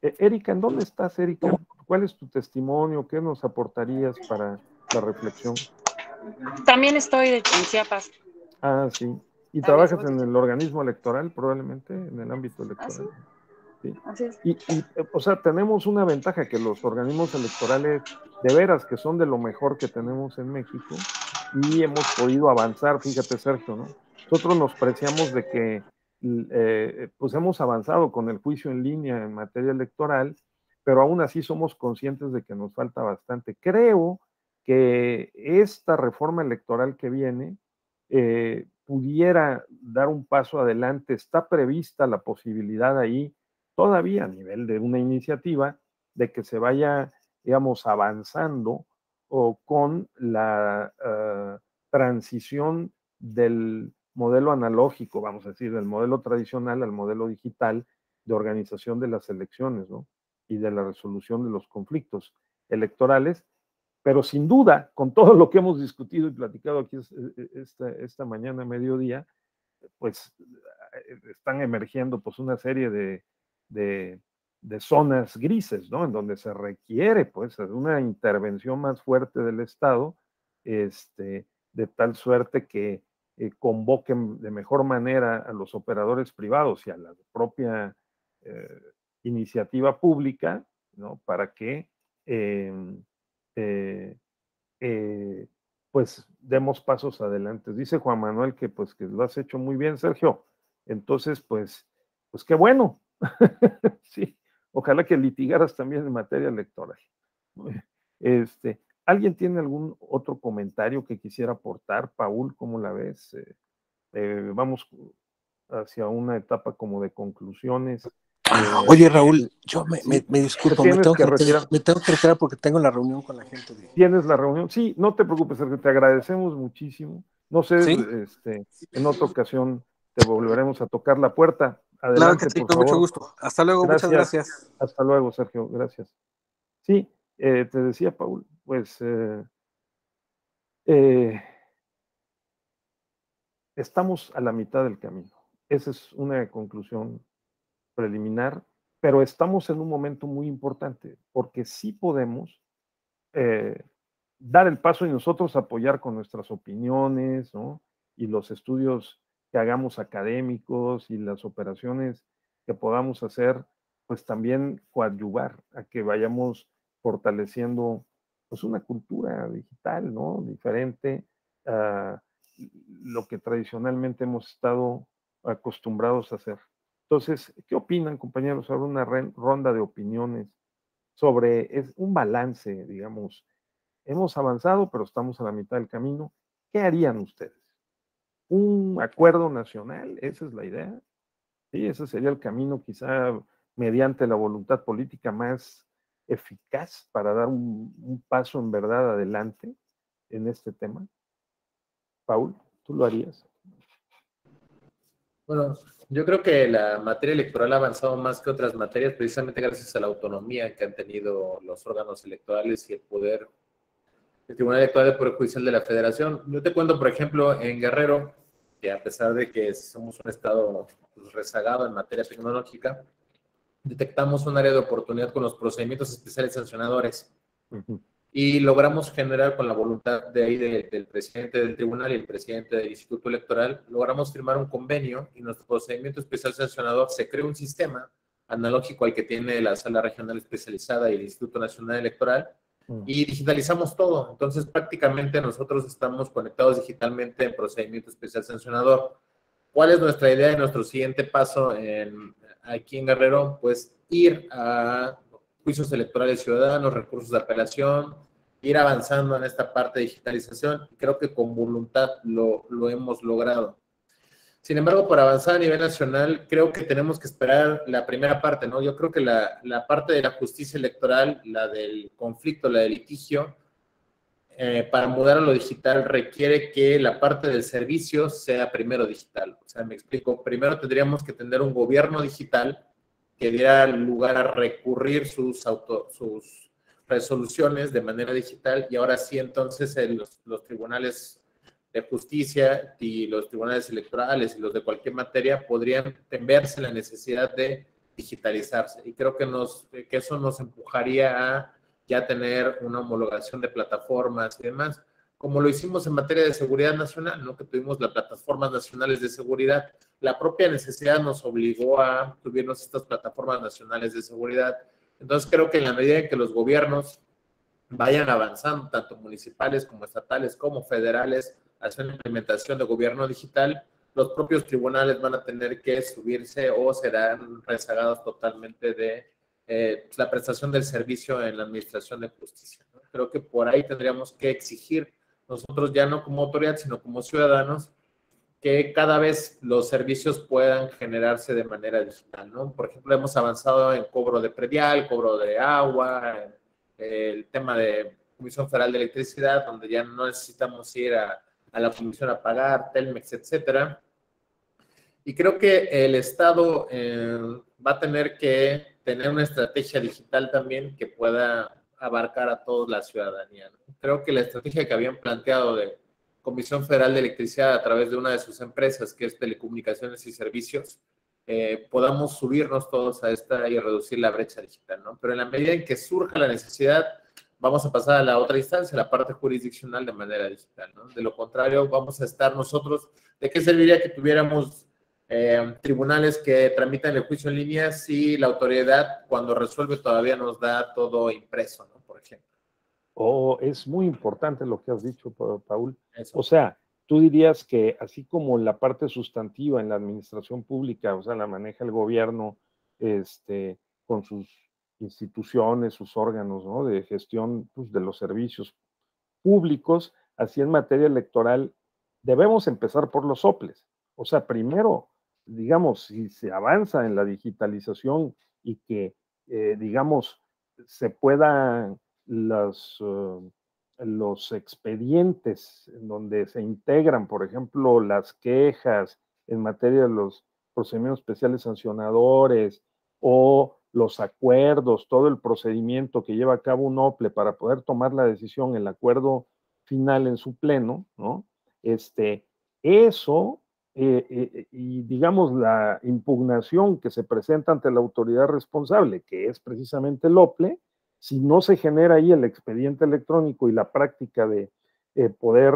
Erika, ¿en dónde estás, Erika? ¿Cuál es tu testimonio? ¿Qué nos aportarías para la reflexión? También estoy en Chiapas. Sí. ¿Y trabajas en el organismo electoral, probablemente, en el ámbito electoral? Sí. Así es. O sea, tenemos una ventaja, que los organismos electorales, de veras, que son de lo mejor que tenemos en México, y hemos podido avanzar. Fíjate, Sergio, ¿no? Nosotros nos preciamos de que pues hemos avanzado con el juicio en línea en materia electoral, pero aún así somos conscientes de que nos falta bastante. Creo que esta reforma electoral que viene pudiera dar un paso adelante. Está prevista la posibilidad ahí, todavía a nivel de una iniciativa, de que se vaya, digamos, avanzando o con la transición del modelo analógico, vamos a decir, del modelo tradicional al modelo digital de organización de las elecciones, ¿no? Y de la resolución de los conflictos electorales. Pero sin duda, con todo lo que hemos discutido y platicado aquí esta mañana, mediodía, pues están emergiendo pues una serie de zonas grises, ¿no? En donde se requiere pues una intervención más fuerte del Estado, de tal suerte que convoquen de mejor manera a los operadores privados y a la propia iniciativa pública, ¿no? Para que eh, pues demos pasos adelante. Dice Juan Manuel que pues que lo has hecho muy bien, Sergio. Entonces, pues qué bueno. Sí, ojalá que litigaras también en materia electoral. ¿Alguien tiene algún otro comentario que quisiera aportar? Paul, ¿cómo la ves? Vamos hacia una etapa como de conclusiones. Oye, Raúl, yo me disculpo, me tengo que retirar porque tengo la reunión con la gente. ¿Tienes la reunión? Sí, no te preocupes, Sergio, te agradecemos muchísimo. No sé, ¿Sí? En otra ocasión te volveremos a tocar la puerta. Adelante, claro que sí, por con favor. Mucho gusto. Hasta luego, gracias. Muchas gracias. Hasta luego, Sergio, gracias. Sí, te decía, Paul, pues estamos a la mitad del camino. Esa es una conclusión preliminar. pero estamos en un momento muy importante, porque sí podemos dar el paso y nosotros apoyar con nuestras opiniones, ¿no? Y los estudios que hagamos académicos y las operaciones que podamos hacer, pues también coadyuvar a que vayamos fortaleciendo pues una cultura digital, ¿no? Diferente a lo que tradicionalmente hemos estado acostumbrados a hacer. Entonces, ¿qué opinan, compañeros, sobre una ronda de opiniones sobre un balance, digamos? Hemos avanzado, pero estamos a la mitad del camino. ¿Qué harían ustedes? ¿Un acuerdo nacional? Esa es la idea. Sí, ese sería el camino, quizá mediante la voluntad política más eficaz para dar un paso en verdad adelante en este tema. Paul, ¿tú lo harías? Bueno, yo creo que la materia electoral ha avanzado más que otras materias precisamente gracias a la autonomía que han tenido los órganos electorales y el poder, el Tribunal Electoral del Poder Judicial de la Federación. Yo te cuento, por ejemplo, en Guerrero, que a pesar de que somos un estado pues, rezagado en materia tecnológica, detectamos un área de oportunidad con los procedimientos especiales sancionadores. Y logramos generar con la voluntad de ahí del presidente del tribunal y el presidente del Instituto Electoral, logramos firmar un convenio y nuestro procedimiento especial sancionador se creó un sistema analógico al que tiene la Sala Regional Especializada y el Instituto Nacional Electoral y digitalizamos todo. Entonces prácticamente nosotros estamos conectados digitalmente en procedimiento especial sancionador. ¿Cuál es nuestra idea y nuestro siguiente paso aquí en Guerrero? Pues ir a juicios electorales ciudadanos, recursos de apelación, ir avanzando en esta parte de digitalización. Creo que con voluntad lo hemos logrado. Sin embargo, para avanzar a nivel nacional, creo que tenemos que esperar la primera parte, ¿no? Yo creo que la parte de la justicia electoral, la del conflicto, la del litigio, para mudar a lo digital requiere que la parte del servicio sea primero digital. O sea, me explico, primero tendríamos que tener un gobierno digital que diera lugar a recurrir sus resoluciones de manera digital y ahora sí entonces los tribunales de justicia y los tribunales electorales y los de cualquier materia podrían verse la necesidad de digitalizarse. Y creo que eso nos empujaría a ya tener una homologación de plataformas y demás, como lo hicimos en materia de seguridad nacional, ¿no? Que tuvimos las plataformas nacionales de seguridad. La propia necesidad nos obligó a subirnos estas plataformas nacionales de seguridad. Entonces creo que en la medida en que los gobiernos vayan avanzando, tanto municipales como estatales como federales, hacia una implementación de gobierno digital, los propios tribunales van a tener que subirse o serán rezagados totalmente de la prestación del servicio en la administración de justicia, ¿no? Creo que por ahí tendríamos que exigir nosotros ya no como autoridad, sino como ciudadanos, que cada vez los servicios puedan generarse de manera digital, ¿no? Por ejemplo, hemos avanzado en cobro de predial, cobro de agua, el tema de Comisión Federal de Electricidad, donde ya no necesitamos ir a la comisión a pagar, Telmex, etcétera. Y creo que el Estado va a tener que tener una estrategia digital también que pueda abarcar a toda la ciudadanía, ¿no? Creo que la estrategia que habían planteado de Comisión Federal de Electricidad a través de una de sus empresas, que es Telecomunicaciones y Servicios, podamos subirnos todos a esta y reducir la brecha digital, ¿no? Pero en la medida en que surja la necesidad, vamos a pasar a la otra instancia, la parte jurisdiccional de manera digital, ¿no? De lo contrario, vamos a estar nosotros, ¿de qué serviría que tuviéramos tribunales que tramitan el juicio en línea si la autoridad cuando resuelve todavía nos da todo impreso, ¿no? Por ejemplo. Es muy importante lo que has dicho, Paul. Eso. O sea, tú dirías que así como la parte sustantiva en la administración pública, o sea, la maneja el gobierno con sus instituciones, sus órganos, ¿no? De gestión pues, de los servicios públicos, así en materia electoral, debemos empezar por los soples. O sea, primero, digamos, si se avanza en la digitalización y que, digamos, se puedan los expedientes en donde se integran, por ejemplo, las quejas en materia de los procedimientos especiales sancionadores o los acuerdos, todo el procedimiento que lleva a cabo un OPLE para poder tomar la decisión, el acuerdo final en su pleno, ¿no? Eso y digamos la impugnación que se presenta ante la autoridad responsable, que es precisamente el OPLE, si no se genera ahí el expediente electrónico y la práctica de poder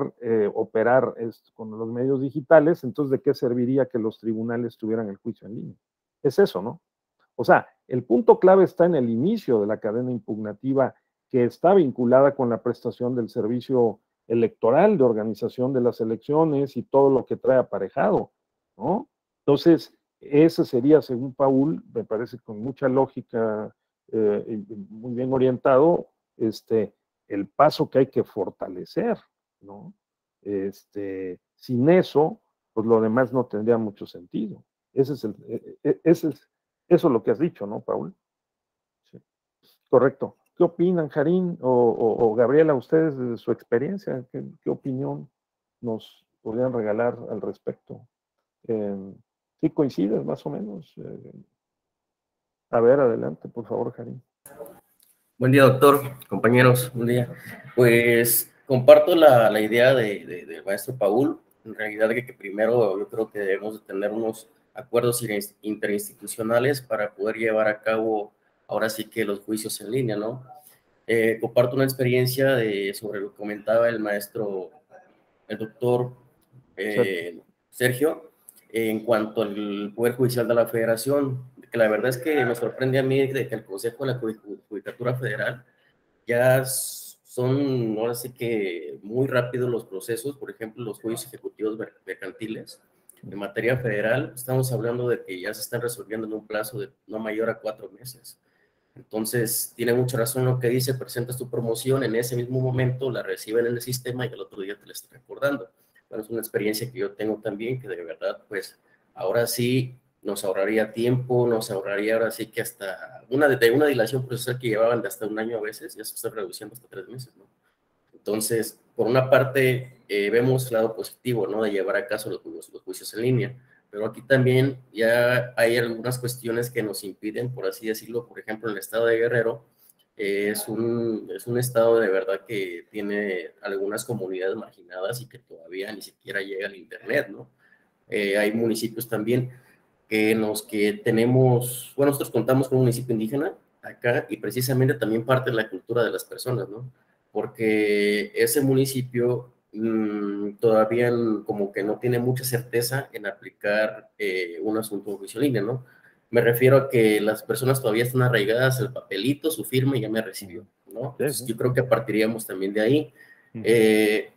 operar con los medios digitales, entonces ¿de qué serviría que los tribunales tuvieran el juicio en línea? Es eso, ¿no? O sea, el punto clave está en el inicio de la cadena impugnativa que está vinculada con la prestación del servicio electoral, de organización de las elecciones y todo lo que trae aparejado, ¿no? Entonces, ese sería, según Paul, me parece con mucha lógica, muy bien orientado, el paso que hay que fortalecer, ¿no? Sin eso, pues lo demás no tendría mucho sentido. Ese es eso es lo que has dicho, ¿no, Paul? Sí. Correcto. ¿Qué opinan, Jarín o Gabriela, ustedes de su experiencia? ¿Qué opinión nos podrían regalar al respecto? ¿Sí coincides más o menos? A ver, adelante, por favor, Jarín. Buen día, doctor, compañeros, buen día. Pues comparto la idea del maestro Paul. En realidad que primero yo creo que debemos de tener unos acuerdos interinstitucionales para poder llevar a cabo ahora sí que los juicios en línea, ¿no? Comparto una experiencia sobre lo que comentaba el maestro, el doctor Sergio, en cuanto al Poder Judicial de la Federación, que la verdad es que me sorprende a mí de que el Consejo de la Judicatura Federal ya son, ahora sí que muy rápidos los procesos, por ejemplo, los juicios ejecutivos mercantiles. En materia federal, estamos hablando de que ya se están resolviendo en un plazo de no mayor a 4 meses. Entonces, tiene mucha razón lo que dice, presentas tu promoción, en ese mismo momento la reciben en el sistema y al otro día te la están recordando. Bueno, es una experiencia que yo tengo también, que de verdad, pues, ahora sí nos ahorraría tiempo, nos ahorraría ahora sí que hasta una dilación procesal que llevaban de hasta 1 año a veces, ya se está reduciendo hasta 3 meses, ¿no? Entonces, por una parte, vemos el lado positivo, ¿no? De llevar a cabo los juicios en línea, pero aquí también ya hay algunas cuestiones que nos impiden, por así decirlo. Por ejemplo, el estado de Guerrero es un estado de verdad que tiene algunas comunidades marginadas y que todavía ni siquiera llega al internet, ¿no? Hay municipios también que tenemos, bueno, nosotros contamos con un municipio indígena acá y precisamente también parte de la cultura de las personas, ¿no? Porque ese municipio todavía como que no tiene mucha certeza en aplicar un asunto de juicio en línea, ¿no? Me refiero a que las personas todavía están arraigadas al papelito, su firma y ya me recibió, ¿no? Entonces, yo creo que partiríamos también de ahí.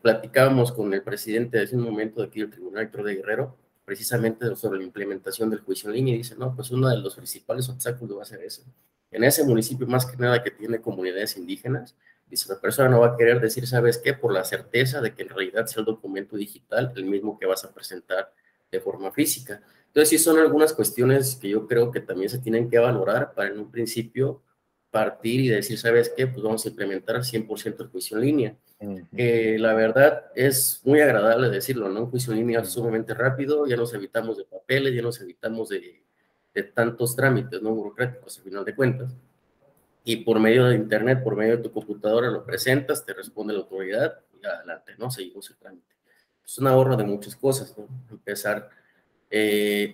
Platicábamos con el presidente hace un momento de aquí del Tribunal Electoral de Guerrero, precisamente sobre la implementación del juicio en línea, y dice, no, pues uno de los principales obstáculos va a ser ese. En ese municipio, más que nada que tiene comunidades indígenas, dice, la persona no va a querer decir, ¿sabes qué? Por la certeza de que en realidad sea el documento digital el mismo que vas a presentar de forma física. Entonces, sí son algunas cuestiones que yo creo que también se tienen que valorar para en un principio partir y decir, ¿sabes qué? Pues vamos a implementar al 100% el juicio en línea. Que la verdad es muy agradable decirlo, ¿no? Un juicio en línea es sumamente rápido, ya nos evitamos de papeles, ya nos evitamos de tantos trámites, ¿no? Burocráticos, al final de cuentas. Y por medio de internet, por medio de tu computadora, lo presentas, te responde la autoridad y adelante, ¿no? Seguimos el trámite. Es un ahorro de muchas cosas, ¿no? Empezar.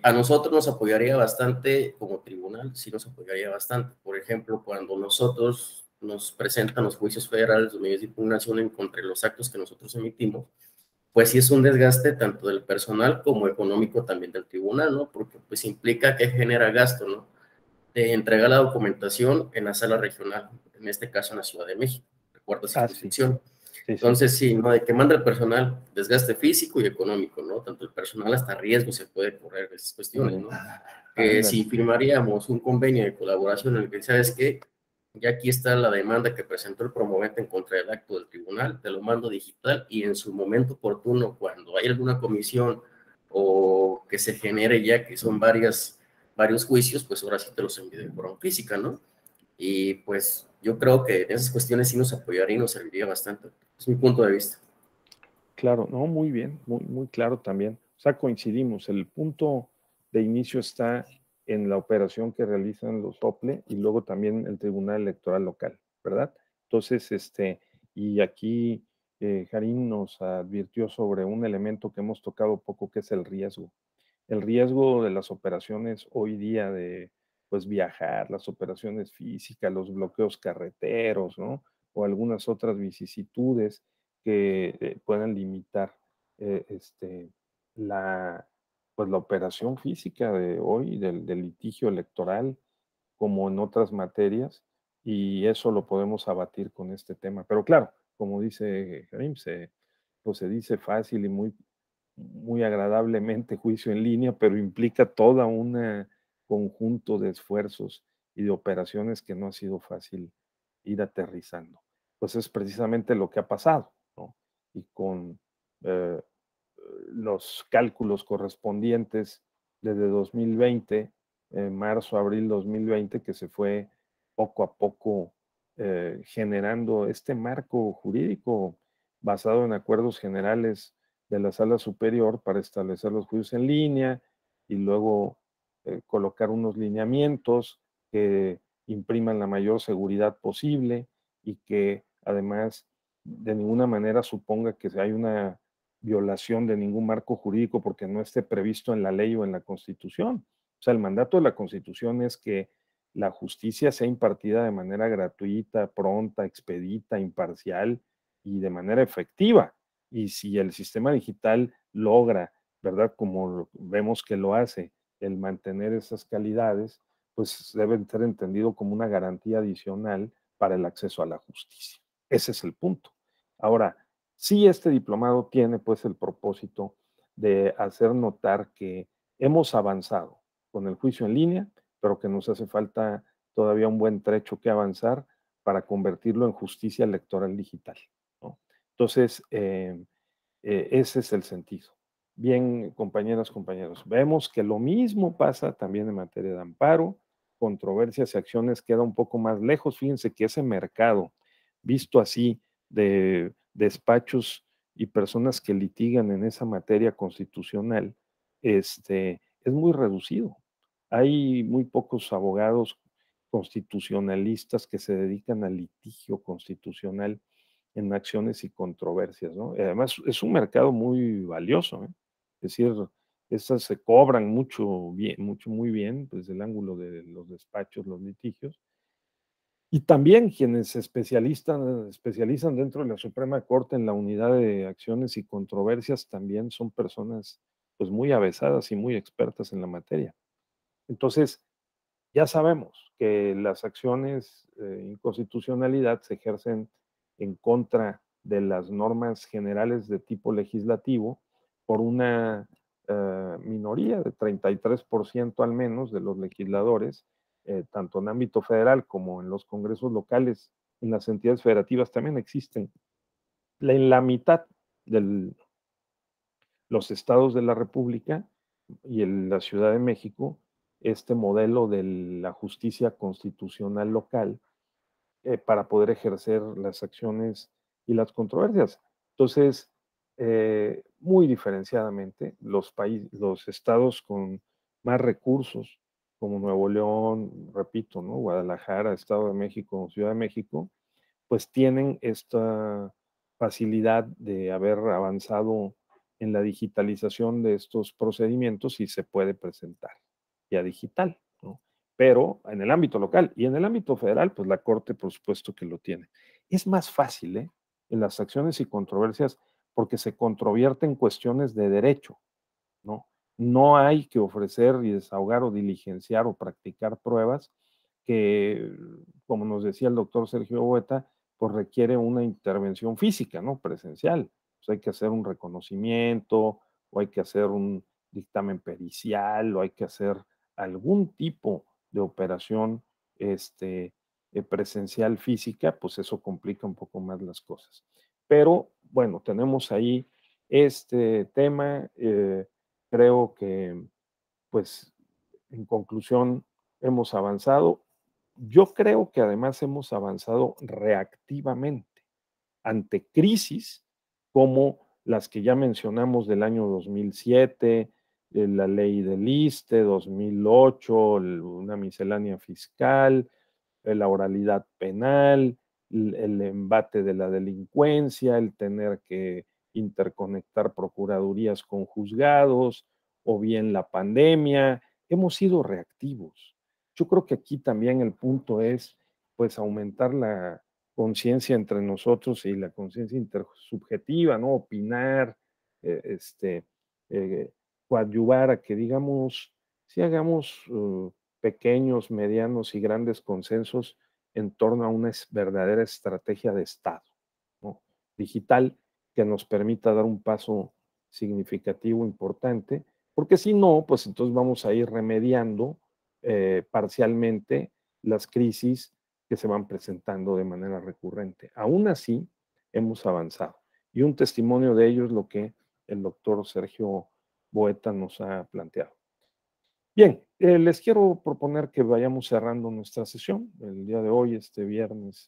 A nosotros nos apoyaría bastante como tribunal, sí nos apoyaría bastante. Por ejemplo, cuando nosotros nos presentan los juicios federales, los medios de impugnación en contra de los actos que nosotros emitimos, pues sí es un desgaste tanto del personal como económico también del tribunal, ¿no? Porque pues implica que genera gasto, ¿no? De entregar la documentación en la sala regional, en este caso en la Ciudad de México, recuerdo circunscripción. Entonces, sí, ¿no? De que manda el personal, desgaste físico y económico, ¿no? Tanto el personal hasta riesgo se puede correr esas cuestiones, ¿no? Que si firmaríamos un convenio de colaboración en el que, ¿sabes qué? Ya aquí está la demanda que presentó el promovente en contra del acto del tribunal, te lo mando digital y en su momento oportuno, cuando hay alguna comisión o que se genere ya que son varios juicios, pues ahora sí te los envío de forma física, ¿no? Y pues yo creo que en esas cuestiones sí nos apoyaría y nos serviría bastante. Es mi punto de vista. Claro, no, muy bien, muy claro también. O sea, coincidimos. El punto de inicio está en la operación que realizan los OPLE y luego también el Tribunal Electoral Local, ¿verdad? Entonces, y aquí Jarín nos advirtió sobre un elemento que hemos tocado poco, que es el riesgo. El riesgo de las operaciones hoy día de pues viajar, las operaciones físicas, los bloqueos carreteros, ¿no? O algunas otras vicisitudes que puedan limitar la, pues la operación física de hoy, del litigio electoral, como en otras materias, y eso lo podemos abatir con este tema. Pero claro, como dice Karim, pues se dice fácil y muy agradablemente juicio en línea, pero implica toda un conjunto de esfuerzos y de operaciones que no ha sido fácil ir aterrizando. Pues es precisamente lo que ha pasado, ¿no? Y con eh, los cálculos correspondientes desde 2020, marzo, abril 2020, que se fue poco a poco generando este marco jurídico basado en acuerdos generales de la Sala Superior para establecer los juicios en línea y luego colocar unos lineamientos que impriman la mayor seguridad posible y que además de ninguna manera suponga que hay una violación de ningún marco jurídico porque no esté previsto en la ley o en la Constitución. O sea, el mandato de la Constitución es que la justicia sea impartida de manera gratuita, pronta, expedita, imparcial y de manera efectiva. Y si el sistema digital logra, ¿verdad? Como vemos que lo hace, el mantener esas calidades, pues debe ser entendido como una garantía adicional para el acceso a la justicia. Ese es el punto. Ahora, sí, este diplomado tiene pues el propósito de hacer notar que hemos avanzado con el juicio en línea, pero que nos hace falta todavía un buen trecho que avanzar para convertirlo en justicia electoral digital, ¿no? Entonces, ese es el sentido. Bien, compañeras, compañeros, vemos que lo mismo pasa también en materia de amparo, controversias y acciones queda un poco más lejos. Fíjense que ese mercado, visto así, de despachos y personas que litigan en esa materia constitucional, es muy reducido. Hay muy pocos abogados constitucionalistas que se dedican al litigio constitucional en acciones y controversias, ¿no? Además, es un mercado muy valioso, ¿eh? Es decir, esas se cobran mucho bien, muy bien, desde el ángulo de los despachos, los litigios. Y también quienes se especializan dentro de la Suprema Corte en la unidad de acciones y controversias también son personas pues muy avesadas y muy expertas en la materia. Entonces, ya sabemos que las acciones de inconstitucionalidad se ejercen en contra de las normas generales de tipo legislativo por una minoría de 33% al menos de los legisladores, tanto en ámbito federal como en los congresos locales, en las entidades federativas también existen. En la mitad de los estados de la República y en la Ciudad de México, este modelo de la justicia constitucional local para poder ejercer las acciones y las controversias. Entonces, muy diferenciadamente, los estados con más recursos, como Nuevo León, repito, ¿no? Guadalajara, Estado de México, Ciudad de México, pues tienen esta facilidad de haber avanzado en la digitalización de estos procedimientos y se puede presentar ya digital, ¿no? Pero en el ámbito local y en el ámbito federal, pues la Corte, por supuesto que lo tiene. Es más fácil, ¿eh? En las acciones y controversias porque se controvierten cuestiones de derecho, ¿no? No hay que ofrecer y desahogar o diligenciar o practicar pruebas que, como nos decía el doctor Sergio Hueta, pues requiere una intervención física, ¿no? Presencial. Pues hay que hacer un reconocimiento o hay que hacer un dictamen pericial o hay que hacer algún tipo de operación presencial física, pues eso complica un poco más las cosas. Pero bueno, tenemos ahí este tema. Creo que, pues, en conclusión, hemos avanzado. Yo creo que además hemos avanzado reactivamente ante crisis como las que ya mencionamos del año 2007, la ley del ISSSTE, 2008, una miscelánea fiscal, la oralidad penal, el embate de la delincuencia, el tener que interconectar procuradurías con juzgados, o bien la pandemia. Hemos sido reactivos. Yo creo que aquí también el punto es, pues, aumentar la conciencia entre nosotros y la conciencia intersubjetiva, ¿no? Opinar, coadyuvar a que, digamos, si hagamos pequeños, medianos y grandes consensos en torno a una verdadera estrategia de Estado, ¿no? Digital, que nos permita dar un paso significativo, importante, porque si no, pues entonces vamos a ir remediando parcialmente las crisis que se van presentando de manera recurrente. Aún así, hemos avanzado. Y un testimonio de ello es lo que el doctor Sergio Boeta nos ha planteado. Bien, les quiero proponer que vayamos cerrando nuestra sesión. El día de hoy, este viernes,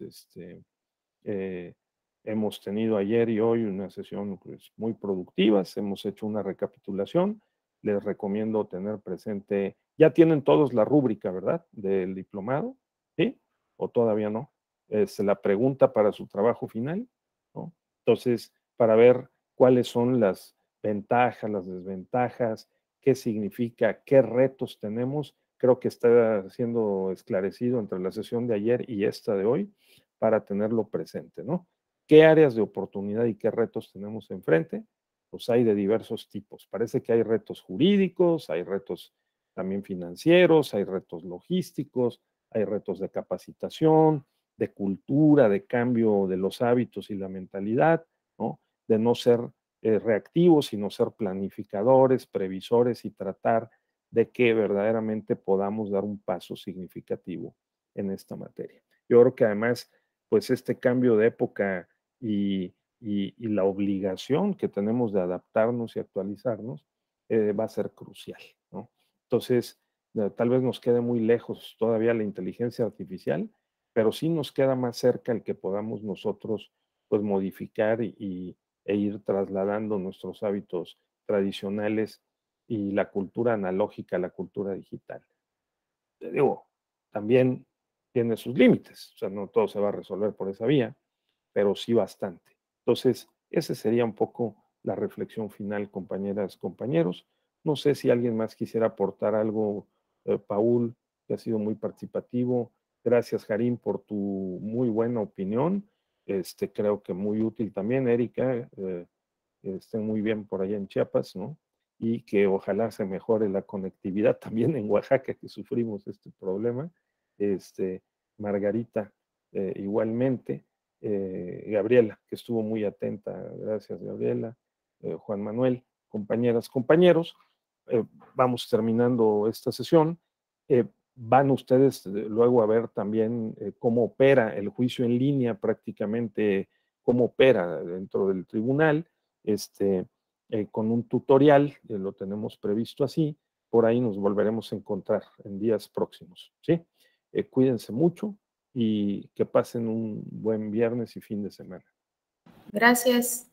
hemos tenido ayer y hoy una sesión pues, muy productivas. Hemos hecho una recapitulación. Les recomiendo tener presente, ya tienen todos la rúbrica, ¿verdad? Del diplomado, ¿sí? ¿O todavía no? Es la pregunta para su trabajo final, ¿no? Entonces, para ver cuáles son las ventajas, las desventajas, qué significa, qué retos tenemos, creo que está siendo esclarecido entre la sesión de ayer y esta de hoy para tenerlo presente, ¿no? ¿Qué áreas de oportunidad y qué retos tenemos enfrente? Pues hay de diversos tipos. Parece que hay retos jurídicos, hay retos también financieros, hay retos logísticos, hay retos de capacitación, de cultura, de cambio de los hábitos y la mentalidad, ¿no? De no ser reactivos, sino ser planificadores, previsores y tratar de que verdaderamente podamos dar un paso significativo en esta materia. Yo creo que además, pues este cambio de época y la obligación que tenemos de adaptarnos y actualizarnos va a ser crucial, ¿no? Entonces, tal vez nos quede muy lejos todavía la inteligencia artificial, pero sí nos queda más cerca el que podamos nosotros pues modificar e ir trasladando nuestros hábitos tradicionales y la cultura analógica a la cultura digital. Te digo, también tiene sus límites, o sea, no todo se va a resolver por esa vía, pero sí bastante. Entonces, esa sería un poco la reflexión final, compañeras, compañeros. No sé si alguien más quisiera aportar algo, Paul, que ha sido muy participativo. Gracias, Jarín, por tu muy buena opinión. Creo que muy útil también, Erika, estén muy bien por allá en Chiapas, ¿no? Y que ojalá se mejore la conectividad también en Oaxaca, que sufrimos este problema. Margarita, igualmente. Gabriela, que estuvo muy atenta, gracias Gabriela, Juan Manuel, compañeras, compañeros, vamos terminando esta sesión. Van ustedes luego a ver también cómo opera el juicio en línea, prácticamente cómo opera dentro del tribunal, con un tutorial, lo tenemos previsto así, por ahí nos volveremos a encontrar en días próximos, ¿sí? Cuídense mucho y que pasen un buen viernes y fin de semana. Gracias.